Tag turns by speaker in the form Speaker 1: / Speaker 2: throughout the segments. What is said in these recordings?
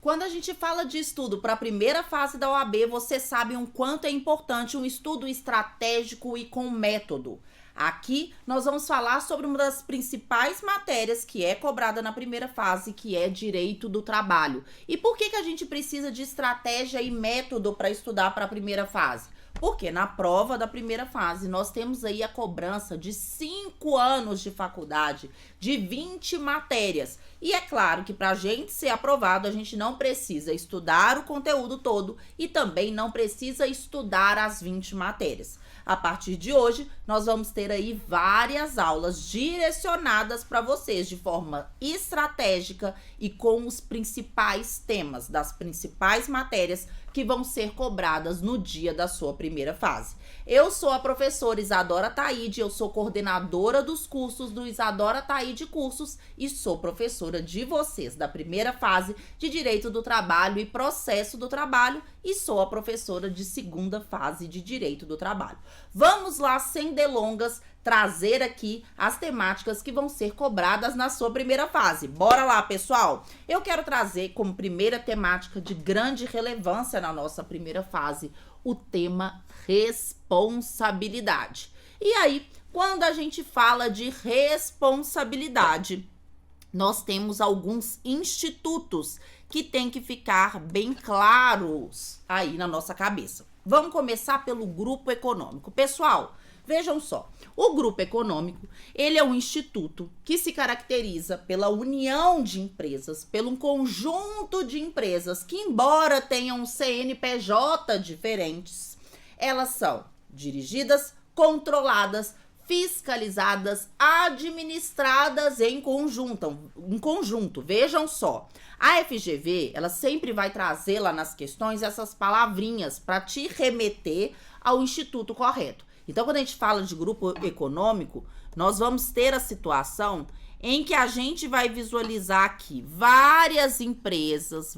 Speaker 1: Quando a gente fala de estudo para a primeira fase da OAB, você sabe o quanto é importante um estudo estratégico e com método. Aqui nós vamos falar sobre uma das principais matérias que é cobrada na primeira fase, que é direito do trabalho. E por que a gente precisa de estratégia e método para estudar para a primeira fase? Porque na prova da primeira fase nós temos aí a cobrança de 5 anos de faculdade, de 20 matérias. E é claro que para a gente ser aprovado, a gente não precisa estudar o conteúdo todo e também não precisa estudar as 20 matérias. A partir de hoje, nós vamos ter aí várias aulas direcionadas para vocês de forma estratégica e com os principais temas das principais matérias que vão ser cobradas no dia da sua primeira fase. Eu sou a professora Isadora Taide, eu sou coordenadora dos cursos do Isadora Taide Cursos e sou professora de vocês da primeira fase de Direito do Trabalho e Processo do Trabalho e sou a professora de segunda fase de Direito do Trabalho. Vamos lá, sem delongas, trazer aqui as temáticas que vão ser cobradas na sua primeira fase. Bora lá, pessoal! Eu quero trazer como primeira temática de grande relevância na nossa primeira fase o tema responsabilidade. E aí, quando a gente fala de responsabilidade, nós temos alguns institutos que tem que ficar bem claros aí na nossa cabeça. Vamos começar pelo grupo econômico. Pessoal, vejam só, o grupo econômico, ele é um instituto que se caracteriza pela união de empresas, pelo conjunto de empresas que, embora tenham um CNPJ diferentes, elas são dirigidas, controladas, fiscalizadas, administradas em conjunto. Vejam só, a FGV, ela sempre vai trazer lá nas questões essas palavrinhas para te remeter ao instituto correto. Então, quando a gente fala de grupo econômico, nós vamos ter a situação em que a gente vai visualizar aqui várias empresas,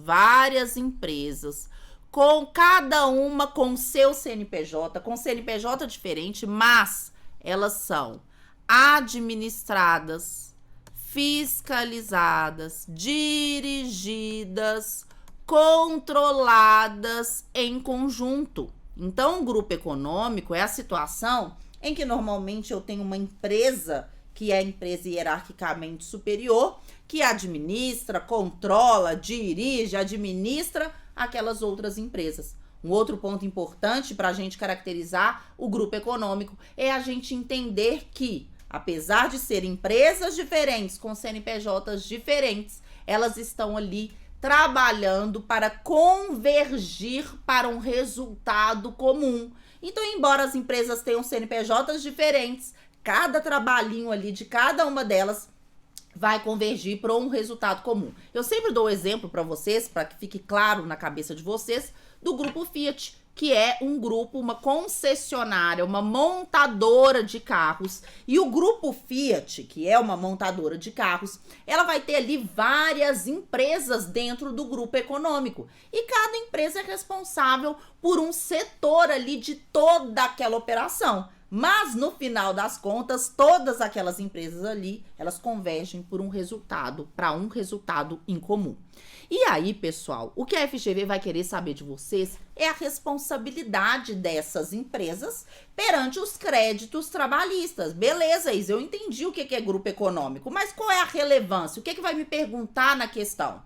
Speaker 1: com cada uma com seu CNPJ, com CNPJ diferente, mas elas são administradas, fiscalizadas, dirigidas, controladas em conjunto. Então, o grupo econômico é a situação em que normalmente eu tenho uma empresa, que é a empresa hierarquicamente superior, que administra, controla, dirige, administra aquelas outras empresas. Um outro ponto importante para a gente caracterizar o grupo econômico é a gente entender que, apesar de serem empresas diferentes, com CNPJs diferentes, elas estão ali trabalhando para convergir para um resultado comum. Então, embora as empresas tenham CNPJs diferentes, cada trabalhinho ali de cada uma delas vai convergir para um resultado comum. Eu sempre dou o exemplo para vocês, para que fique claro na cabeça de vocês, do grupo Fiat, que é um grupo, uma concessionária, uma montadora de carros. E o grupo Fiat, que é uma montadora de carros, ela vai ter ali várias empresas dentro do grupo econômico. E cada empresa é responsável por um setor ali de toda aquela operação. Mas, no final das contas, todas aquelas empresas ali, elas convergem por um resultado, para um resultado em comum. E aí, pessoal, o que a FGV vai querer saber de vocês é a responsabilidade dessas empresas perante os créditos trabalhistas. Beleza, Isa, eu entendi o que é grupo econômico, mas qual é a relevância? O que vai me perguntar na questão?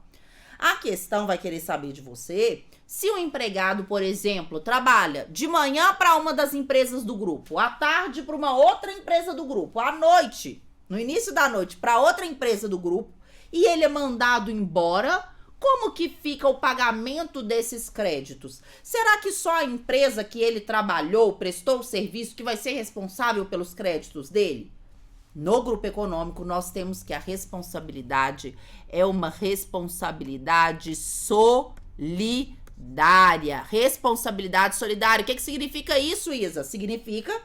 Speaker 1: A questão vai querer saber de você se o empregado, por exemplo, trabalha de manhã para uma das empresas do grupo, à tarde para uma outra empresa do grupo, à noite, no início da noite, para outra empresa do grupo, e ele é mandado embora, como que fica o pagamento desses créditos? Será que só a empresa que ele trabalhou, prestou o serviço, que vai ser responsável pelos créditos dele? No grupo econômico, nós temos que a responsabilidade é uma responsabilidade solidária. Responsabilidade solidária. O que significa isso, Isa? Significa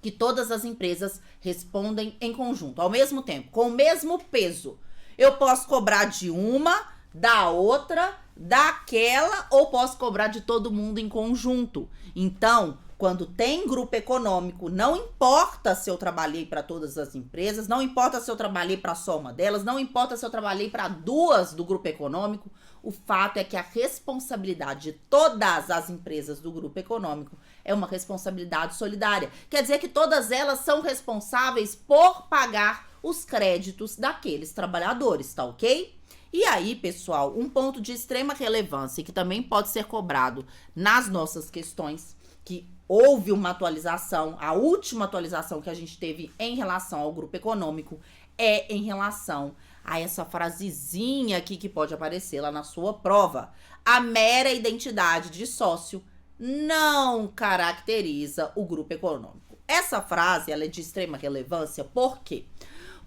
Speaker 1: que todas as empresas respondem em conjunto, ao mesmo tempo, com o mesmo peso. Eu posso cobrar de uma, da outra, daquela, ou posso cobrar de todo mundo em conjunto. Então, quando tem grupo econômico, não importa se eu trabalhei para todas as empresas, não importa se eu trabalhei para só uma delas, não importa se eu trabalhei para duas do grupo econômico, O fato é que a responsabilidade de todas as empresas do grupo econômico é uma responsabilidade solidária. Quer dizer que todas elas são responsáveis por pagar os créditos daqueles trabalhadores, tá ok? E aí, pessoal, um ponto de extrema relevância que também pode ser cobrado nas nossas questões, que houve uma atualização, a última atualização que a gente teve em relação ao grupo econômico é em relação a essa frasezinha aqui que pode aparecer lá na sua prova. A mera identidade de sócio não caracteriza o grupo econômico. Essa frase ela é de extrema relevância, por quê?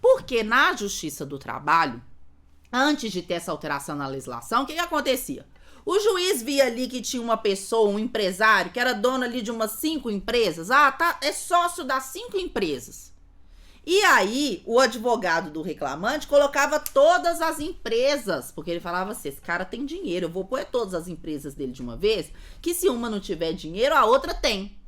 Speaker 1: Porque na Justiça do Trabalho, antes de ter essa alteração na legislação, o que acontecia? O juiz via ali que tinha uma pessoa, um empresário, que era dono ali de umas 5 empresas. É sócio das 5 empresas. E aí, o advogado do reclamante colocava todas as empresas, porque ele falava assim, esse cara tem dinheiro, eu vou pôr todas as empresas dele de uma vez, que se uma não tiver dinheiro, a outra tem.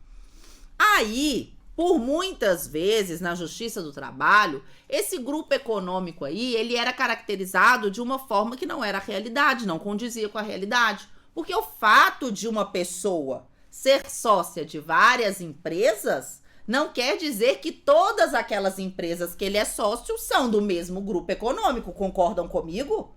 Speaker 1: Aí, por muitas vezes, na Justiça do Trabalho, esse grupo econômico aí, ele era caracterizado de uma forma que não era a realidade, não condizia com a realidade. Porque o fato de uma pessoa ser sócia de várias empresas não quer dizer que todas aquelas empresas que ele é sócio são do mesmo grupo econômico, concordam comigo?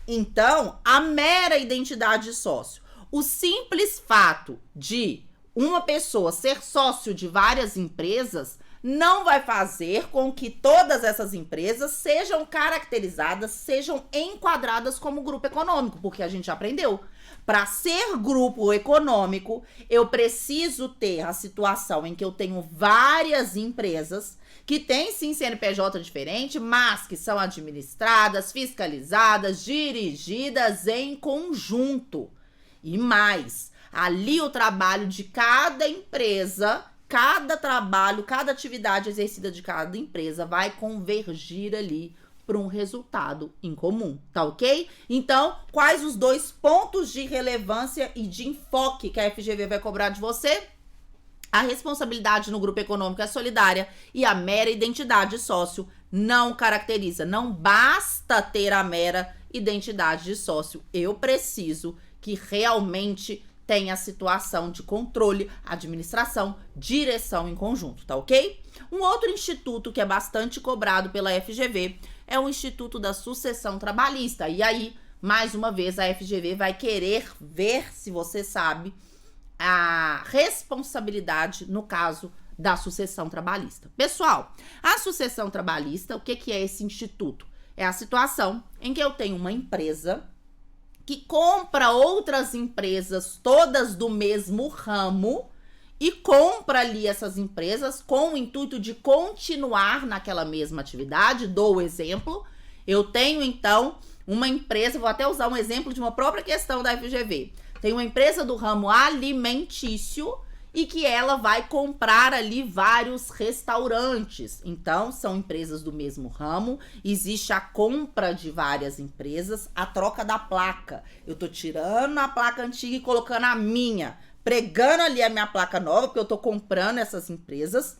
Speaker 1: Então, a mera identidade de sócio, o simples fato de uma pessoa ser sócio de várias empresas não vai fazer com que todas essas empresas sejam caracterizadas, sejam enquadradas como grupo econômico, porque a gente aprendeu. Para ser grupo econômico, eu preciso ter a situação em que eu tenho várias empresas que têm sim CNPJ diferente, mas que são administradas, fiscalizadas, dirigidas em conjunto. E mais, ali o trabalho de cada empresa, cada trabalho, cada atividade exercida de cada empresa vai convergir ali para um resultado em comum, tá ok? Então, quais os 2 pontos de relevância e de enfoque que a FGV vai cobrar de você? A responsabilidade no grupo econômico é solidária e a mera identidade de sócio não caracteriza. Não basta ter a mera identidade de sócio. Eu preciso que realmente tenha a situação de controle, administração, direção em conjunto, tá ok? Um outro instituto que é bastante cobrado pela FGV é o Instituto da Sucessão Trabalhista. E aí, mais uma vez, a FGV vai querer ver se você sabe a responsabilidade no caso da sucessão trabalhista. Pessoal, a sucessão trabalhista, o que é esse instituto? É a situação em que eu tenho uma empresa que compra outras empresas, todas do mesmo ramo, e compra ali essas empresas com o intuito de continuar naquela mesma atividade. Dou o exemplo, eu tenho então uma empresa, vou até usar um exemplo de uma própria questão da FGV. Tem uma empresa do ramo alimentício e que ela vai comprar ali vários restaurantes. Então, são empresas do mesmo ramo, existe a compra de várias empresas, a troca da placa. Eu tô tirando a placa antiga e colocando a minha, pregando ali a minha placa nova, porque eu tô comprando essas empresas.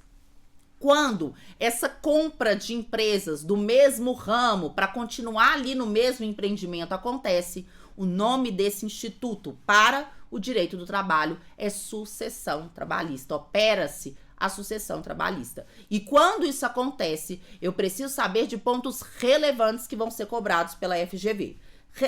Speaker 1: Quando essa compra de empresas do mesmo ramo para continuar ali no mesmo empreendimento acontece, o nome desse instituto para o direito do trabalho é sucessão trabalhista. Opera-se a sucessão trabalhista. E quando isso acontece, eu preciso saber de pontos relevantes que vão ser cobrados pela FGV.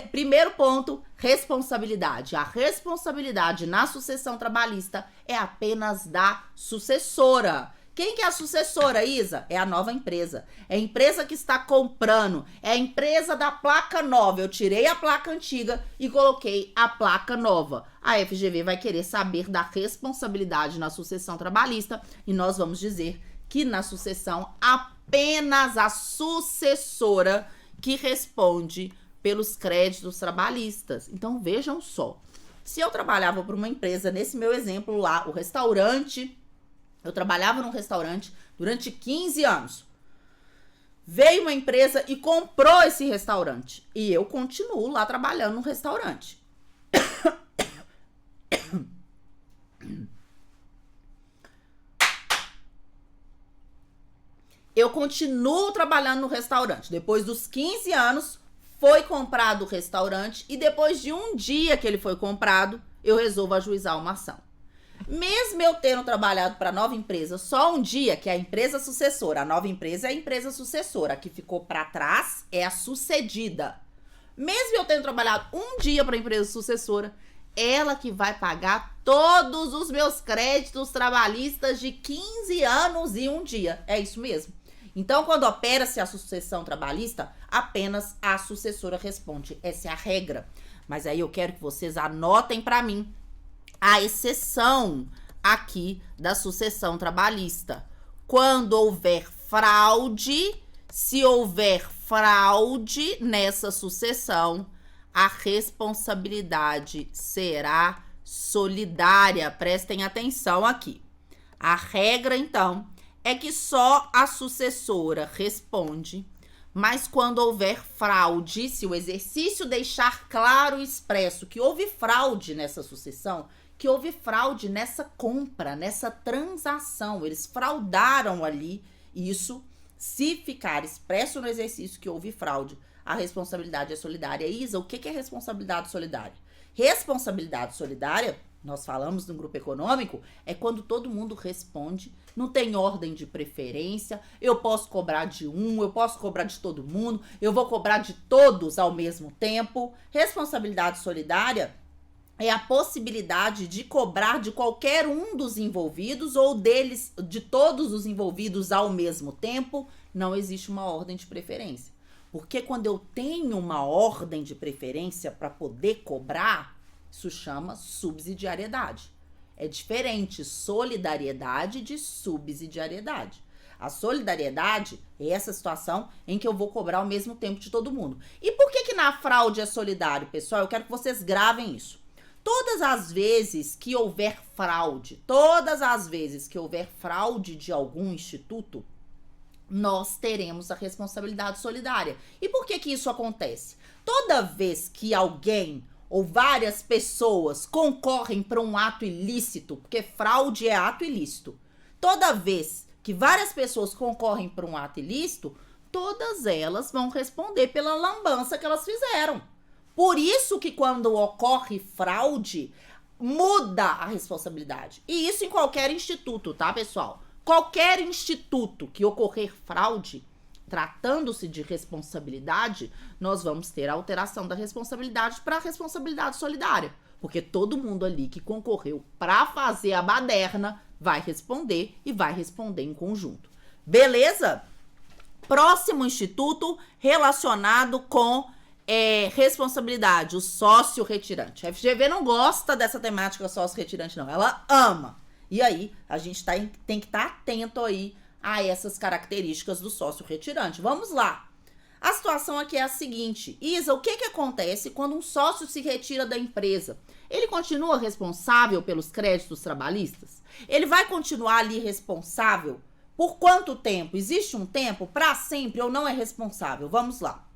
Speaker 1: Primeiro ponto, responsabilidade. A responsabilidade na sucessão trabalhista é apenas da sucessora. Quem que é a sucessora, Isa? É a nova empresa. É a empresa que está comprando. É a empresa da placa nova. Eu tirei a placa antiga e coloquei a placa nova. A FGV vai querer saber da responsabilidade na sucessão trabalhista e nós vamos dizer que na sucessão apenas a sucessora que responde pelos créditos trabalhistas. Então vejam só. Se eu trabalhava para uma empresa, nesse meu exemplo lá, o restaurante... Eu trabalhava num restaurante durante 15 anos. Veio uma empresa e comprou esse restaurante. E eu continuo lá trabalhando no restaurante. Eu continuo trabalhando no restaurante. Depois dos 15 anos, foi comprado o restaurante e depois de um dia que ele foi comprado, eu resolvo ajuizar uma ação. Mesmo eu tendo trabalhado para a nova empresa só um dia, que é a empresa sucessora, a nova empresa é a empresa sucessora, a que ficou para trás é a sucedida. Mesmo eu tendo trabalhado um dia para a empresa sucessora, ela que vai pagar todos os meus créditos trabalhistas de 15 anos e um dia. É isso mesmo. Então, quando opera-se a sucessão trabalhista, apenas a sucessora responde. Essa é a regra. Mas aí eu quero que vocês anotem para mim a exceção aqui da sucessão trabalhista. Quando houver fraude, se houver fraude nessa sucessão, a responsabilidade será solidária. Prestem atenção aqui. A regra, então, é que só a sucessora responde, mas quando houver fraude, se o exercício deixar claro e expresso que houve fraude nessa sucessão, que houve fraude nessa compra, nessa transação, eles fraudaram ali isso, se ficar expresso no exercício que houve fraude, a responsabilidade é solidária. Isa, o que é responsabilidade solidária? Responsabilidade solidária, nós falamos no grupo econômico, é quando todo mundo responde, não tem ordem de preferência, eu posso cobrar de um, eu posso cobrar de todo mundo, eu vou cobrar de todos ao mesmo tempo. Responsabilidade solidária é a possibilidade de cobrar de qualquer um dos envolvidos ou deles, de todos os envolvidos ao mesmo tempo. Não existe uma ordem de preferência. Porque quando eu tenho uma ordem de preferência para poder cobrar, isso chama subsidiariedade. É diferente solidariedade de subsidiariedade. A solidariedade é essa situação em que eu vou cobrar ao mesmo tempo de todo mundo. E por que na fraude é solidário, pessoal? Eu quero que vocês gravem isso. Todas as vezes que houver fraude, de algum instituto, nós teremos a responsabilidade solidária. E por que isso acontece? Toda vez que alguém ou várias pessoas concorrem para um ato ilícito, porque fraude é ato ilícito, toda vez que várias pessoas concorrem para um ato ilícito, todas elas vão responder pela lambança que elas fizeram. Por isso que quando ocorre fraude, muda a responsabilidade. E isso em qualquer instituto, tá, pessoal? Qualquer instituto que ocorrer fraude, tratando-se de responsabilidade, nós vamos ter a alteração da responsabilidade para a responsabilidade solidária. Porque todo mundo ali que concorreu para fazer a baderna vai responder e vai responder em conjunto. Beleza? Próximo instituto relacionado com responsabilidade, o sócio retirante. A FGV não gosta dessa temática sócio retirante, não. Ela ama. E aí, a gente tem que estar atento aí a essas características do sócio retirante. Vamos lá. A situação aqui é a seguinte. Isa, o que acontece quando um sócio se retira da empresa? Ele continua responsável pelos créditos trabalhistas? Ele vai continuar ali responsável? Por quanto tempo? Existe um tempo? Para sempre ou não é responsável? Vamos lá.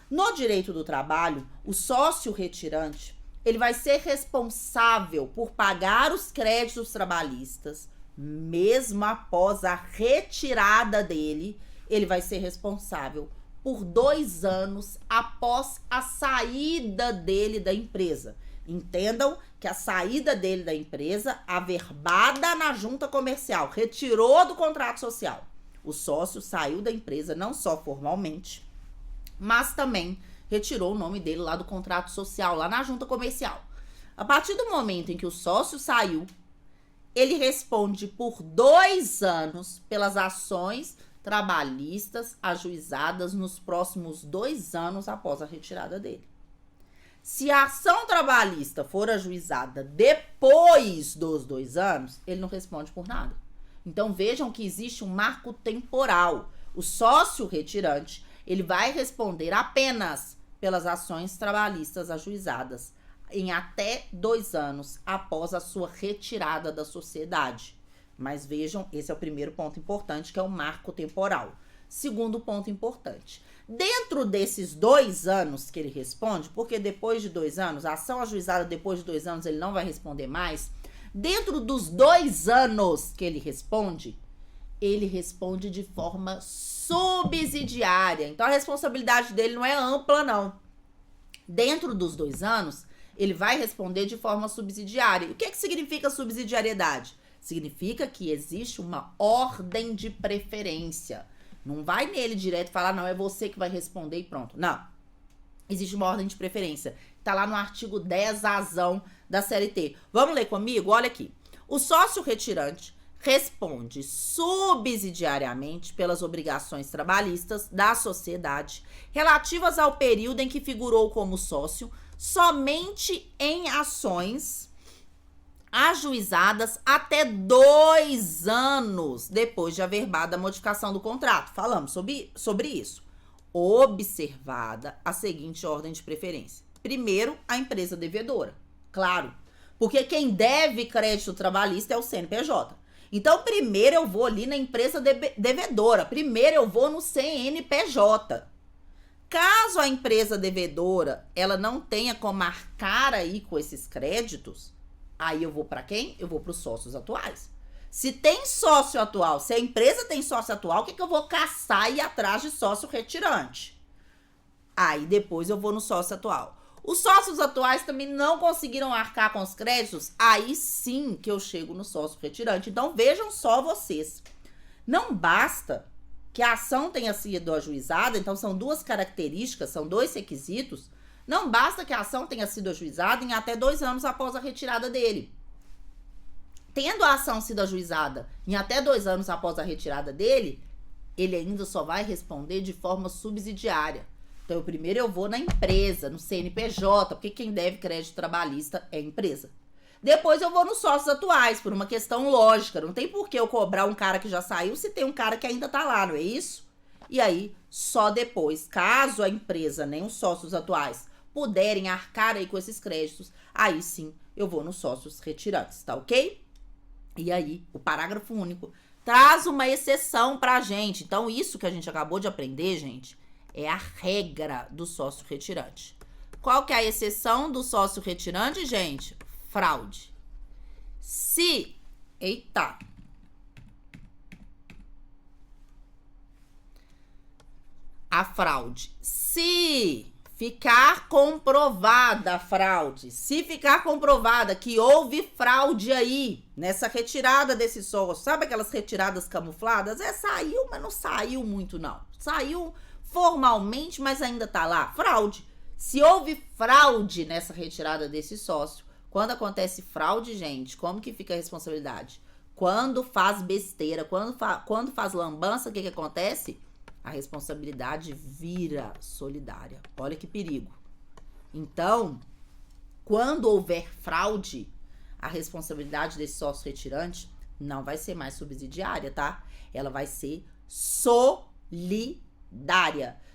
Speaker 1: No direito do trabalho, o sócio retirante, ele vai ser responsável por pagar os créditos trabalhistas, mesmo após a retirada dele, ele vai ser responsável por 2 anos após a saída dele da empresa. Entendam que a saída dele da empresa, averbada na junta comercial, retirou do contrato social. O sócio saiu da empresa não só formalmente, mas também retirou o nome dele lá do contrato social, lá na junta comercial. A partir do momento em que o sócio saiu, ele responde por 2 anos pelas ações trabalhistas ajuizadas nos próximos 2 anos após a retirada dele. Se a ação trabalhista for ajuizada depois dos 2 anos, ele não responde por nada. Então vejam que existe um marco temporal. O sócio retirante, ele vai responder apenas pelas ações trabalhistas ajuizadas em até 2 anos após a sua retirada da sociedade. Mas vejam, esse é o primeiro ponto importante, que é o marco temporal. Segundo ponto importante, dentro desses 2 anos que ele responde, porque depois de 2 anos, a ação ajuizada depois de 2 anos ele não vai responder mais, dentro dos 2 anos que ele responde de forma subsidiária. Então a responsabilidade dele não é ampla, não. Dentro dos 2 anos, ele vai responder de forma subsidiária. O que é que significa subsidiariedade? Significa que existe uma ordem de preferência. Não vai nele direto e falar, não, é você que vai responder e pronto. Não. Existe uma ordem de preferência. Tá lá no artigo 10A da CLT. Vamos ler comigo? Olha aqui. O sócio retirante responde subsidiariamente pelas obrigações trabalhistas da sociedade relativas ao período em que figurou como sócio somente em ações ajuizadas até 2 anos depois de averbada a modificação do contrato. Falamos sobre isso. Observada a seguinte ordem de preferência. Primeiro, a empresa devedora. Claro, porque quem deve crédito trabalhista é o CNPJ. Então, primeiro eu vou ali na empresa devedora. Primeiro eu vou no CNPJ. Caso a empresa devedora, ela não tenha como arcar aí com esses créditos, aí eu vou para quem? Eu vou para os sócios atuais. Se tem sócio atual, se a empresa tem sócio atual, o que eu vou caçar e ir atrás de sócio retirante? Aí depois eu vou no sócio atual. Os sócios atuais também não conseguiram arcar com os créditos, aí sim que eu chego no sócio retirante. Então vejam só vocês. Não basta que a ação tenha sido ajuizada, então são 2 características, são 2 requisitos. Não basta que a ação tenha sido ajuizada em até 2 anos após a retirada dele. Tendo a ação sido ajuizada em até 2 anos após a retirada dele, ele ainda só vai responder de forma subsidiária. Então, primeiro eu vou na empresa, no CNPJ, porque quem deve crédito trabalhista é a empresa. Depois eu vou nos sócios atuais, por uma questão lógica. Não tem por que eu cobrar um cara que já saiu se tem um cara que ainda tá lá, não é isso? E aí, só depois, caso a empresa nem os sócios atuais puderem arcar aí com esses créditos, aí sim eu vou nos sócios retirantes, tá ok? E aí, o parágrafo único traz uma exceção pra gente. Então, isso que a gente acabou de aprender, gente, é a regra do sócio retirante. Qual que é a exceção do sócio retirante, gente? Fraude. Se... Eita! A fraude. Se ficar comprovada a fraude, se ficar comprovada que houve fraude aí, nessa retirada desse sócio, sabe aquelas retiradas camufladas? Saiu, mas não saiu muito, não. Saiu formalmente, mas ainda tá lá. Fraude. Se houve fraude nessa retirada desse sócio, quando acontece fraude, gente, como que fica a responsabilidade? Quando faz besteira, quando faz lambança, o que acontece? A responsabilidade vira solidária. Olha que perigo. Então, quando houver fraude, a responsabilidade desse sócio retirante não vai ser mais subsidiária, tá? Ela vai ser solidária.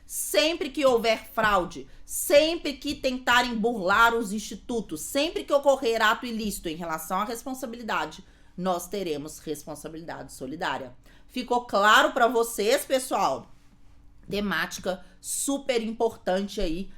Speaker 1: Sempre que houver fraude, sempre que tentarem burlar os institutos, sempre que ocorrer ato ilícito em relação à responsabilidade, nós teremos responsabilidade solidária. Ficou claro para vocês, pessoal? Temática super importante aí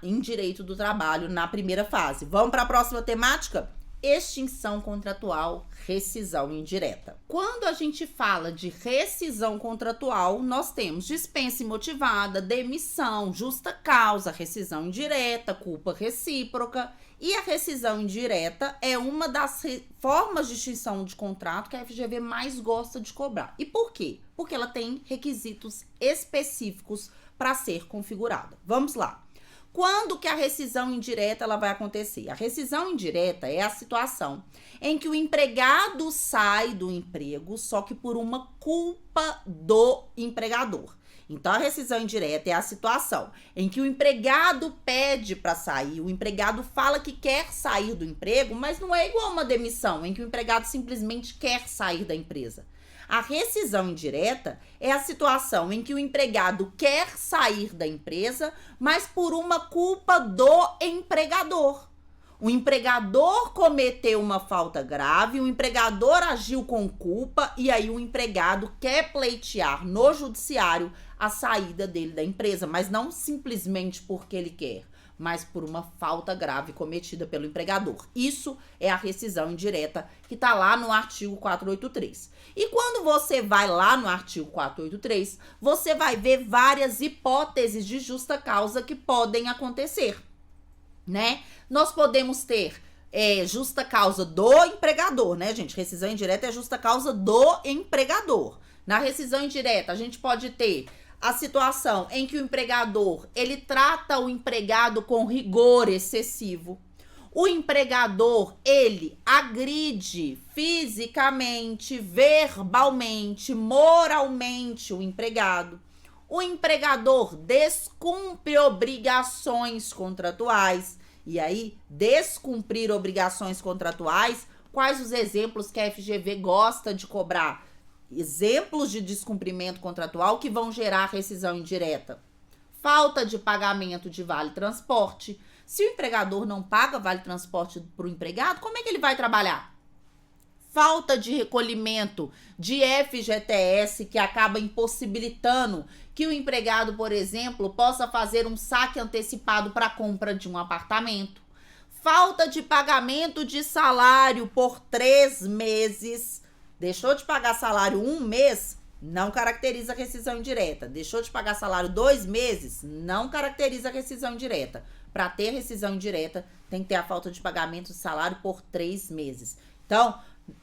Speaker 1: em direito do trabalho na primeira fase. Vamos para a próxima temática? Extinção contratual, rescisão indireta. Quando a gente fala de rescisão contratual, nós temos dispensa imotivada, demissão, justa causa, rescisão indireta, culpa recíproca. E a rescisão indireta é uma das formas de extinção de contrato que a FGV mais gosta de cobrar. E por quê? Porque ela tem requisitos específicos para ser configurada. Vamos lá. Quando que a rescisão indireta ela vai acontecer? A rescisão indireta é a situação em que o empregado sai do emprego, só que por uma culpa do empregador. Então, a rescisão indireta é a situação em que o empregado pede para sair, o empregado fala que quer sair do emprego, mas não é igual uma demissão, em que o empregado simplesmente quer sair da empresa. A rescisão indireta é a situação em que o empregado quer sair da empresa, mas por uma culpa do empregador. O empregador cometeu uma falta grave, o empregador agiu com culpa e aí o empregado quer pleitear no judiciário a saída dele da empresa, mas não simplesmente porque ele quer, mas por uma falta grave cometida pelo empregador. Isso é a rescisão indireta que está lá no artigo 483. E quando você vai lá no artigo 483, você vai ver várias hipóteses de justa causa que podem acontecer. né? Nós podemos ter justa causa do empregador, né, gente? Rescisão indireta é justa causa do empregador. Na rescisão indireta, a gente pode ter a situação em que o empregador, ele trata o empregado com rigor excessivo. O empregador, ele agride fisicamente, verbalmente, moralmente o empregado. O empregador descumpre obrigações contratuais. E aí, descumprir obrigações contratuais, quais os exemplos que a FGV gosta de cobrar? Exemplos de descumprimento contratual que vão gerar rescisão indireta. Falta de pagamento de vale-transporte. Se o empregador não paga vale-transporte para o empregado, como é que ele vai trabalhar? Falta de recolhimento de FGTS, que acaba impossibilitando que o empregado, por exemplo, possa fazer um saque antecipado para a compra de um apartamento. Falta de pagamento de salário por 3 meses. Deixou de pagar salário 1 mês, não caracteriza rescisão indireta. Deixou de pagar salário 2 meses, não caracteriza rescisão indireta. Para ter rescisão indireta, tem que ter a falta de pagamento de salário por 3 meses. Então,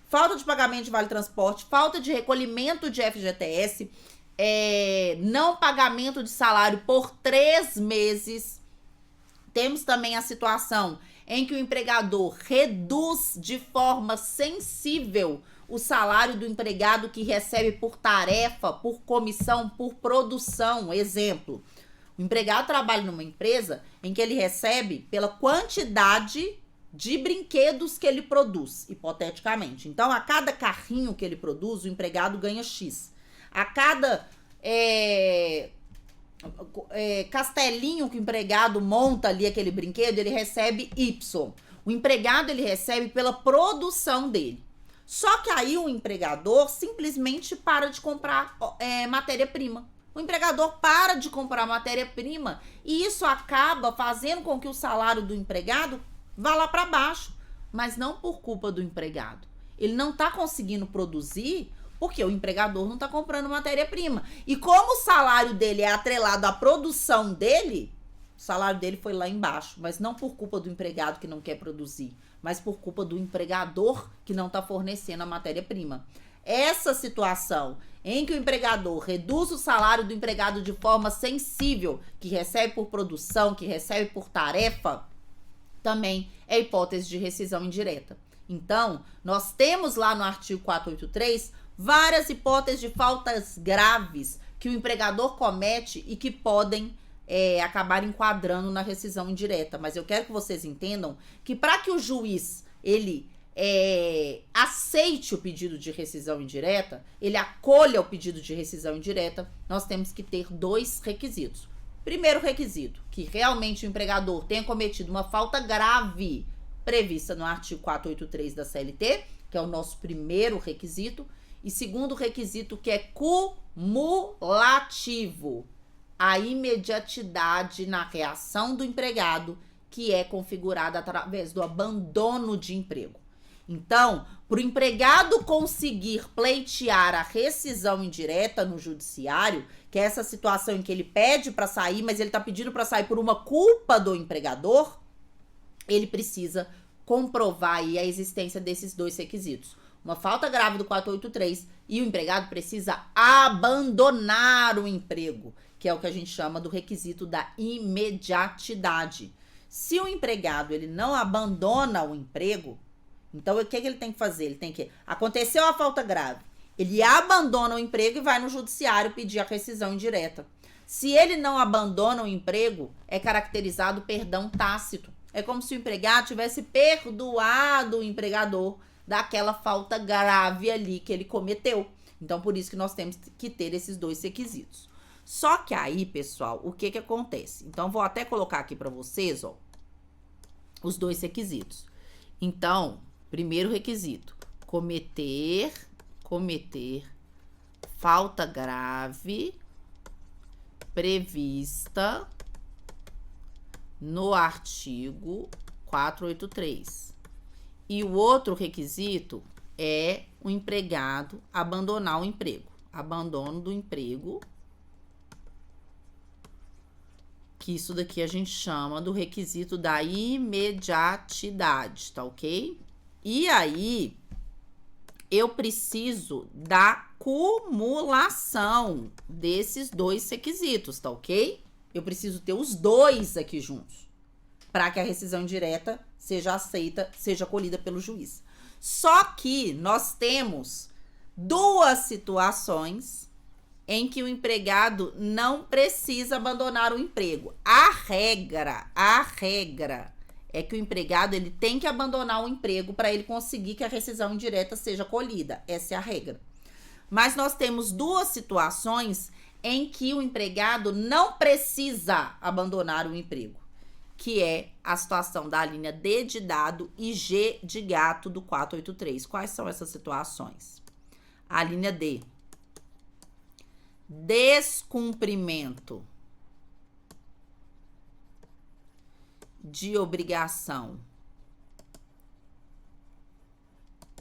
Speaker 1: falta de pagamento de vale-transporte, falta de recolhimento de FGTS, não pagamento de salário por 3 meses. Temos também a situação em que o empregador reduz de forma sensível o salário do empregado que recebe por tarefa, por comissão, por produção. Exemplo, o empregado trabalha numa empresa em que ele recebe pela quantidade de brinquedos que ele produz, hipoteticamente. Então, a cada carrinho que ele produz, o empregado ganha X. A cada castelinho que o empregado monta ali, aquele brinquedo, ele recebe Y. O empregado, ele recebe pela produção dele. Só que aí o empregador simplesmente para de comprar matéria-prima. O empregador para de comprar matéria-prima e isso acaba fazendo com que o salário do empregado vá lá para baixo, mas não por culpa do empregado. Ele não está conseguindo produzir porque o empregador não está comprando matéria-prima. E como o salário dele é atrelado à produção dele, o salário dele foi lá embaixo, mas não por culpa do empregado que não quer produzir, mas por culpa do empregador que não está fornecendo a matéria-prima. Essa situação em que o empregador reduz o salário do empregado de forma sensível, que recebe por produção, que recebe por tarefa, também é hipótese de rescisão indireta. Então, nós temos lá no artigo 483 várias hipóteses de faltas graves que o empregador comete e que podem acabar enquadrando na rescisão indireta. Mas eu quero que vocês entendam que para que o juiz ele aceite o pedido de rescisão indireta, ele acolha o pedido de rescisão indireta, nós temos que ter 2 requisitos. Primeiro requisito, que realmente o empregador tenha cometido uma falta grave prevista no artigo 483 da CLT, que é o nosso primeiro requisito. E segundo requisito, que é cumulativo, a imediatidade na reação do empregado, que é configurada através do abandono de emprego. Então, para o empregado conseguir pleitear a rescisão indireta no judiciário, que é essa situação em que ele pede para sair, mas ele está pedindo para sair por uma culpa do empregador, ele precisa comprovar aí a existência desses 2 requisitos. Uma falta grave do 483 e o empregado precisa abandonar o emprego, que é o que a gente chama do requisito da imediatidade. Se o empregado ele não abandona o emprego, então o que ele tem que fazer? Ele tem que... Aconteceu a falta grave, ele abandona o emprego e vai no judiciário pedir a rescisão indireta. Se ele não abandona o emprego, é caracterizado perdão tácito. É como se o empregado tivesse perdoado o empregador daquela falta grave ali que ele cometeu. Então, por isso que nós temos que ter esses 2 requisitos. Só que aí, pessoal, o que acontece? Então, vou até colocar aqui para vocês, ó, os 2 requisitos. Então, primeiro requisito, cometer falta grave prevista no artigo 483. E o outro requisito é o empregado abandonar o emprego. Abandono do emprego que isso daqui a gente chama do requisito da imediatidade, tá ok? E aí, eu preciso da cumulação desses dois requisitos, tá ok? Eu preciso ter os dois aqui juntos, para que a rescisão indireta seja aceita, seja acolhida pelo juiz. Só que nós temos duas situações em que o empregado não precisa abandonar o emprego. A regra é que o empregado ele tem que abandonar o emprego para ele conseguir que a rescisão indireta seja acolhida. Essa é a regra. Mas nós temos duas situações em que o empregado não precisa abandonar o emprego, que é a situação da linha D de dado e G de gato do 483. Quais são essas situações? A linha D. Descumprimento de obrigação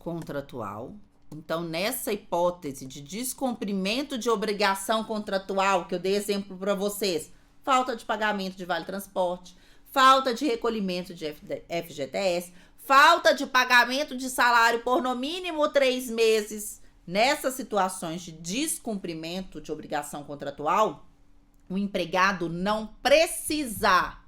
Speaker 1: contratual. Então, nessa hipótese de descumprimento de obrigação contratual, que eu dei exemplo para vocês, falta de pagamento de vale-transporte, falta de recolhimento de FGTS, falta de pagamento de salário por no mínimo 3 meses. Nessas situações de descumprimento de obrigação contratual, o empregado não precisa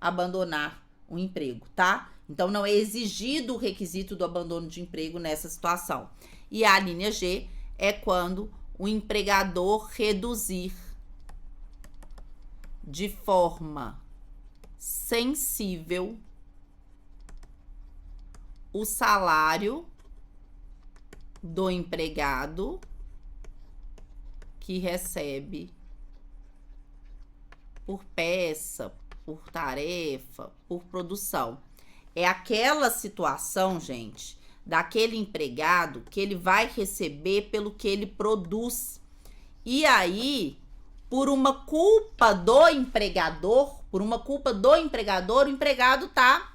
Speaker 1: abandonar o emprego, tá? Então, não é exigido o requisito do abandono de emprego nessa situação. E a linha G é quando o empregador reduzir de forma sensível o salário do empregado que recebe por peça, por tarefa, por produção. É aquela situação, gente, daquele empregado que ele vai receber pelo que ele produz. E aí, por uma culpa do empregador, o empregado tá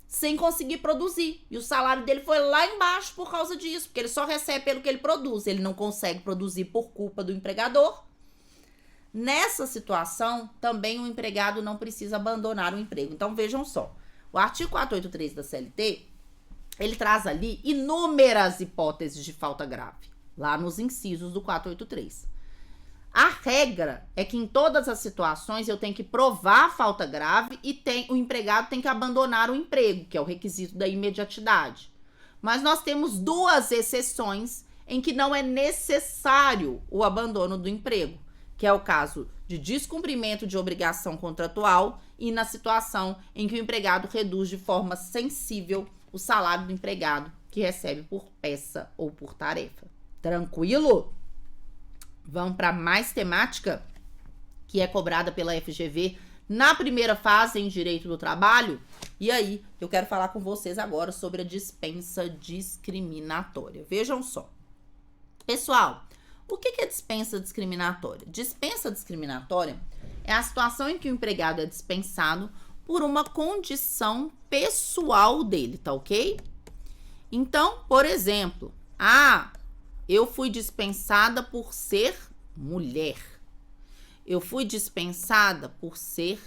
Speaker 1: sem conseguir produzir. E o salário dele foi lá embaixo por causa disso, porque ele só recebe pelo que ele produz. Ele não consegue produzir por culpa do empregador. Nessa situação, também o empregado não precisa abandonar o emprego. Então, vejam só. O artigo 483 da CLT, ele traz ali inúmeras hipóteses de falta grave, lá nos incisos do 483. A regra é que em todas as situações eu tenho que provar a falta grave e o empregado tem que abandonar o emprego, que é o requisito da imediatidade. Mas nós temos duas exceções em que não é necessário o abandono do emprego, que é o caso de descumprimento de obrigação contratual e na situação em que o empregado reduz de forma sensível o salário do empregado que recebe por peça ou por tarefa. Tranquilo? Vamos para mais temática que é cobrada pela FGV na primeira fase em direito do trabalho. E aí, eu quero falar com vocês agora sobre a dispensa discriminatória. Vejam só. Pessoal, o que é dispensa discriminatória? Dispensa discriminatória é a situação em que o empregado é dispensado por uma condição pessoal dele, tá ok? Então, por exemplo, eu fui dispensada por ser mulher. Eu fui dispensada por ser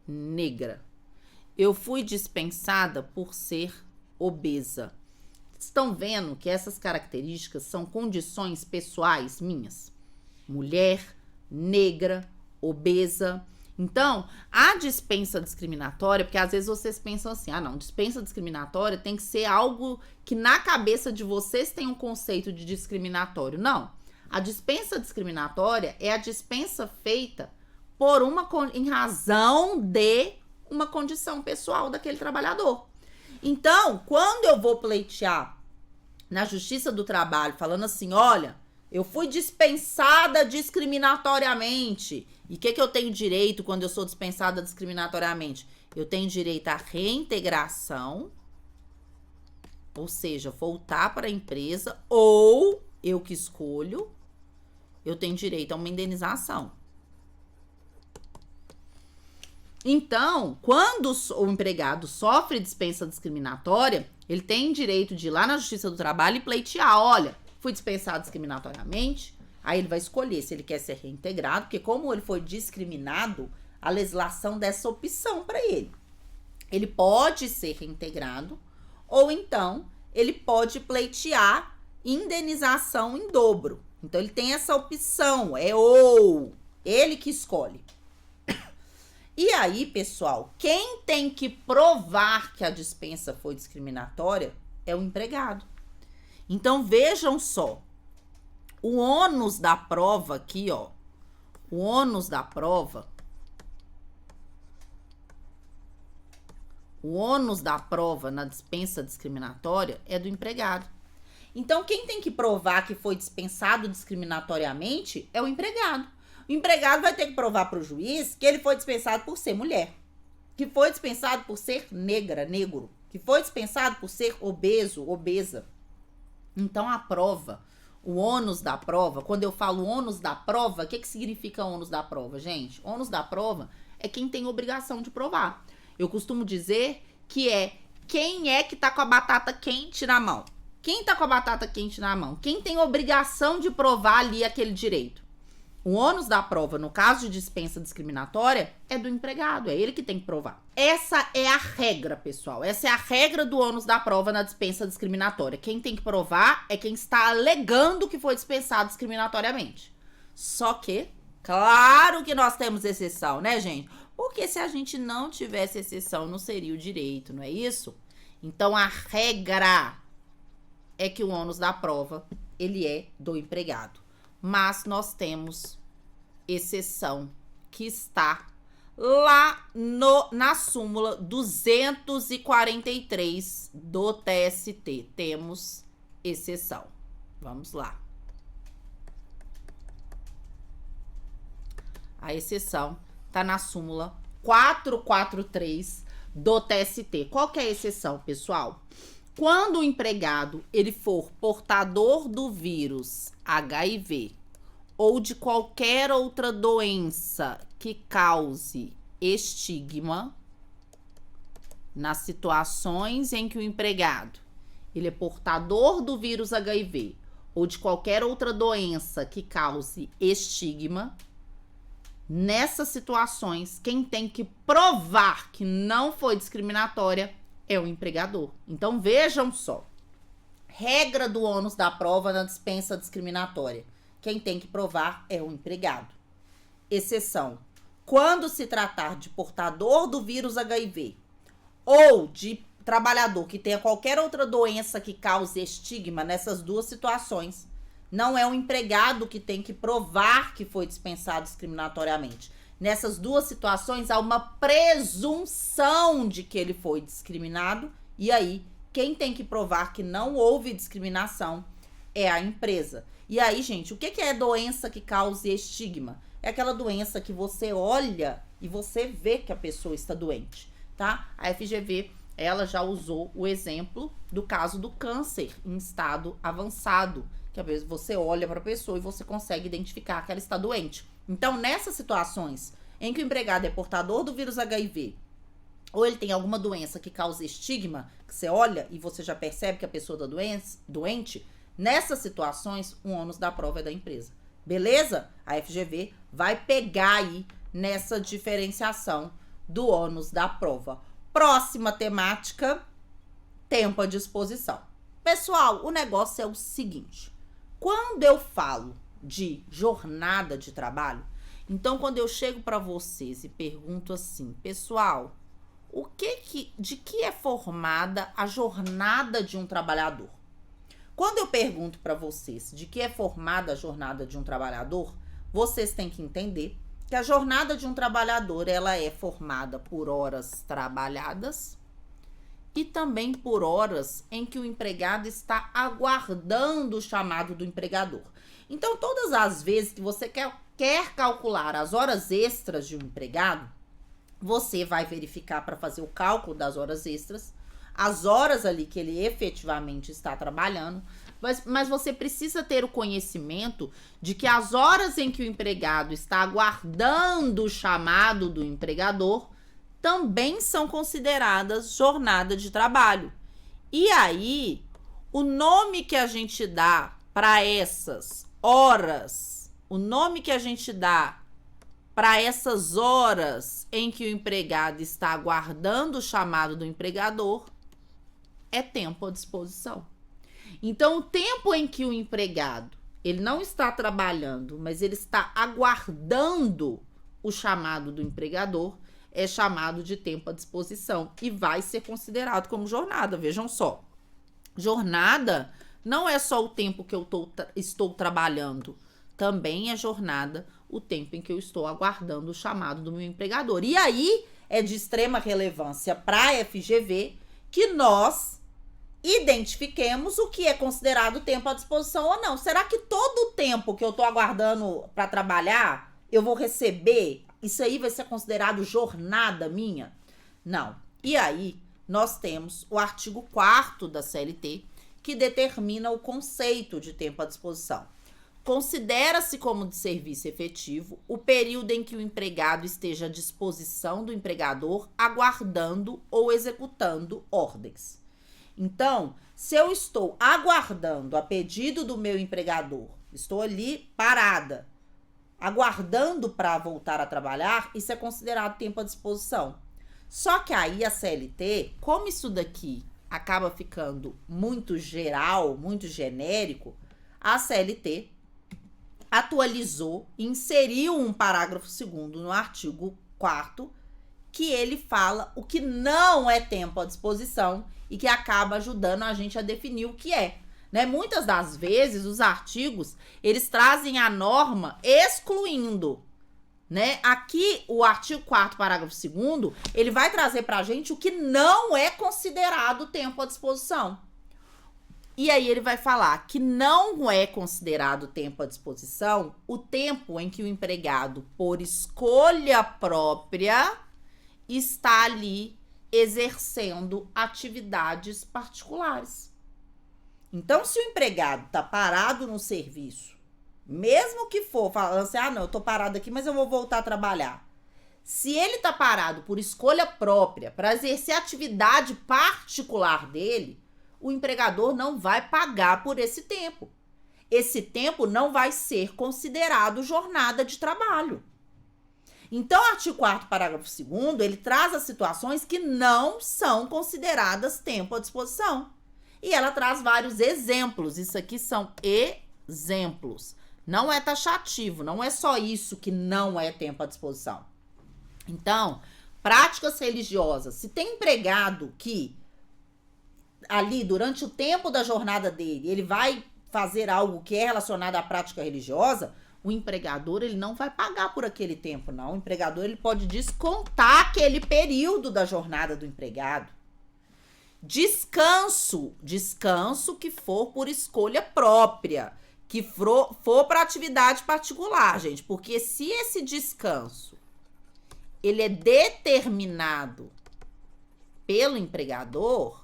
Speaker 1: negra. Eu fui dispensada por ser obesa. Estão vendo que essas características são condições pessoais minhas? Mulher, negra, obesa. Então, a dispensa discriminatória, porque às vezes vocês pensam assim, não, dispensa discriminatória tem que ser algo que na cabeça de vocês tem um conceito de discriminatório. Não. A dispensa discriminatória é a dispensa feita em razão de uma condição pessoal daquele trabalhador. Então, quando eu vou pleitear na Justiça do Trabalho, falando assim, olha, eu fui dispensada discriminatoriamente. E o que eu tenho direito quando eu sou dispensada discriminatoriamente? Eu tenho direito à reintegração, ou seja, voltar para a empresa, ou eu que escolho, eu tenho direito a uma indenização. Então, quando o empregado sofre dispensa discriminatória, ele tem direito de ir lá na Justiça do Trabalho e pleitear, olha, fui dispensado discriminatoriamente. Aí ele vai escolher se ele quer ser reintegrado, porque como ele foi discriminado, a legislação dessa opção para ele. Ele pode ser reintegrado ou então ele pode pleitear indenização em dobro. Então, ele tem essa opção, ele que escolhe. E aí, pessoal, quem tem que provar que a dispensa foi discriminatória é o empregado. Então, vejam só, o ônus da prova aqui, ó, o ônus da prova na dispensa discriminatória é do empregado. Então, quem tem que provar que foi dispensado discriminatoriamente é o empregado. O empregado vai ter que provar para o juiz que ele foi dispensado por ser mulher, que foi dispensado por ser negra, negro, que foi dispensado por ser obeso, obesa. Então, a prova, o ônus da prova, quando eu falo ônus da prova, o que significa ônus da prova, gente? Ônus da prova é quem tem obrigação de provar. Eu costumo dizer que é quem é que tá com a batata quente na mão. Quem tá com a batata quente na mão? Quem tem obrigação de provar ali aquele direito? O ônus da prova, no caso de dispensa discriminatória, é do empregado, é ele que tem que provar. Essa é a regra, pessoal. Essa é a regra do ônus da prova na dispensa discriminatória. Quem tem que provar é quem está alegando que foi dispensado discriminatoriamente. Só que, claro que nós temos exceção, né, gente? Porque se a gente não tivesse exceção, não seria o direito, não é isso? Então, a regra é que o ônus da prova, ele é do empregado. Mas nós temos exceção que está lá na súmula 243 do TST. Temos exceção. Vamos lá. A exceção está na súmula 443 do TST. Qual que é a exceção, pessoal? Quando o empregado ele for portador do vírus HIV ou de qualquer outra doença que cause estigma, nas situações em que o empregado ele é portador do vírus HIV ou de qualquer outra doença que cause estigma, nessas situações, quem tem que provar que não foi discriminatória é o empregador. Então, vejam só. Regra do ônus da prova na dispensa discriminatória. Quem tem que provar é o empregado. Exceção. Quando se tratar de portador do vírus HIV ou de trabalhador que tenha qualquer outra doença que cause estigma, nessas duas situações, não é o empregado que tem que provar que foi dispensado discriminatoriamente. Nessas duas situações, há uma presunção de que ele foi discriminado. E aí, quem tem que provar que não houve discriminação é a empresa. E aí, gente, o que é doença que cause estigma? É aquela doença que você olha e você vê que a pessoa está doente, tá? A FGV, ela já usou o exemplo do caso do câncer em estado avançado, que às vezes você olha para a pessoa e você consegue identificar que ela está doente. Então, nessas situações em que o empregado é portador do vírus HIV ou ele tem alguma doença que causa estigma, que você olha e você já percebe que a pessoa está doente, nessas situações, o ônus da prova é da empresa. Beleza? A FGV vai pegar aí nessa diferenciação do ônus da prova. Próxima temática, tempo à disposição. Pessoal, o negócio é o seguinte. Quando eu falo de jornada de trabalho, então quando eu chego para vocês e pergunto assim, pessoal, de que é formada a jornada de um trabalhador? Quando eu pergunto para vocês de que é formada a jornada de um trabalhador, vocês têm que entender que a jornada de um trabalhador, ela é formada por horas trabalhadas e também por horas em que o empregado está aguardando o chamado do empregador. Então, todas as vezes que você quer calcular as horas extras de um empregado, você vai verificar para fazer o cálculo das horas extras, as horas ali que ele efetivamente está trabalhando, mas você precisa ter o conhecimento de que as horas em que o empregado está aguardando o chamado do empregador também são consideradas jornada de trabalho. E aí, o nome que a gente dá para essas horas, o nome que a gente dá para essas horas em que o empregado está aguardando o chamado do empregador, é tempo à disposição. Então, o tempo em que o empregado, ele não está trabalhando, mas ele está aguardando o chamado do empregador, é chamado de tempo à disposição e vai ser considerado como jornada. Vejam só, jornada não é só o tempo que eu estou trabalhando, também é jornada o tempo em que eu estou aguardando o chamado do meu empregador. E aí é de extrema relevância para a FGV que nós identifiquemos o que é considerado tempo à disposição ou não. Será que todo o tempo que eu estou aguardando para trabalhar, eu vou receber? Isso aí vai ser considerado jornada minha? Não. E aí, nós temos o artigo 4º da CLT, que determina o conceito de tempo à disposição. Considera-se como de serviço efetivo o período em que o empregado esteja à disposição do empregador, aguardando ou executando ordens. Então, se eu estou aguardando a pedido do meu empregador, estou ali parada, aguardando para voltar a trabalhar, isso é considerado tempo à disposição. Só que aí a CLT, como isso daqui acaba ficando muito geral, muito genérico, a CLT atualizou e inseriu um parágrafo 2º no artigo 4º, que ele fala o que não é tempo à disposição e que acaba ajudando a gente a definir o que é. Né? Muitas das vezes, os artigos, eles trazem a norma excluindo. Né? Aqui, o artigo 4º, parágrafo 2º, ele vai trazer pra gente o que não é considerado tempo à disposição. E aí ele vai falar que não é considerado tempo à disposição o tempo em que o empregado, por escolha própria, está ali exercendo atividades particulares. Então, se o empregado está parado no serviço, mesmo que for falando assim, não, eu tô parado aqui, mas eu vou voltar a trabalhar. Se ele tá parado por escolha própria, para exercer a atividade particular dele, o empregador não vai pagar por esse tempo. Esse tempo não vai ser considerado jornada de trabalho. Então, o artigo 4º, parágrafo 2º, ele traz as situações que não são consideradas tempo à disposição. E ela traz vários exemplos. Isso aqui são exemplos. Não é taxativo, não é só isso que não é tempo à disposição. Então, práticas religiosas. Se tem empregado que ali, durante o tempo da jornada dele, ele vai fazer algo que é relacionado à prática religiosa, o empregador, ele não vai pagar por aquele tempo, não. O empregador, ele pode descontar aquele período da jornada do empregado. Descanso que for por escolha própria, que for para atividade particular, gente, porque se esse descanso ele é determinado pelo empregador,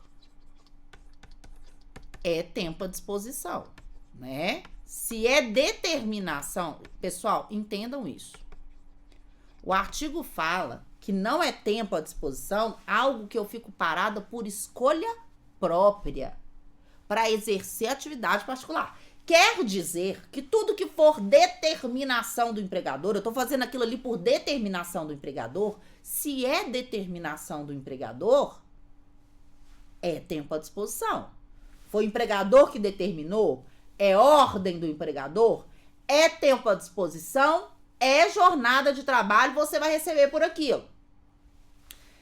Speaker 1: é tempo à disposição, né? Se é determinação, pessoal, entendam isso. O artigo fala que não é tempo à disposição algo que eu fico parada por escolha própria para exercer atividade particular. Quer dizer que tudo que for determinação do empregador, eu estou fazendo aquilo ali por determinação do empregador, se é determinação do empregador, é tempo à disposição. Foi o empregador que determinou, é ordem do empregador, é tempo à disposição, é jornada de trabalho, você vai receber por aquilo.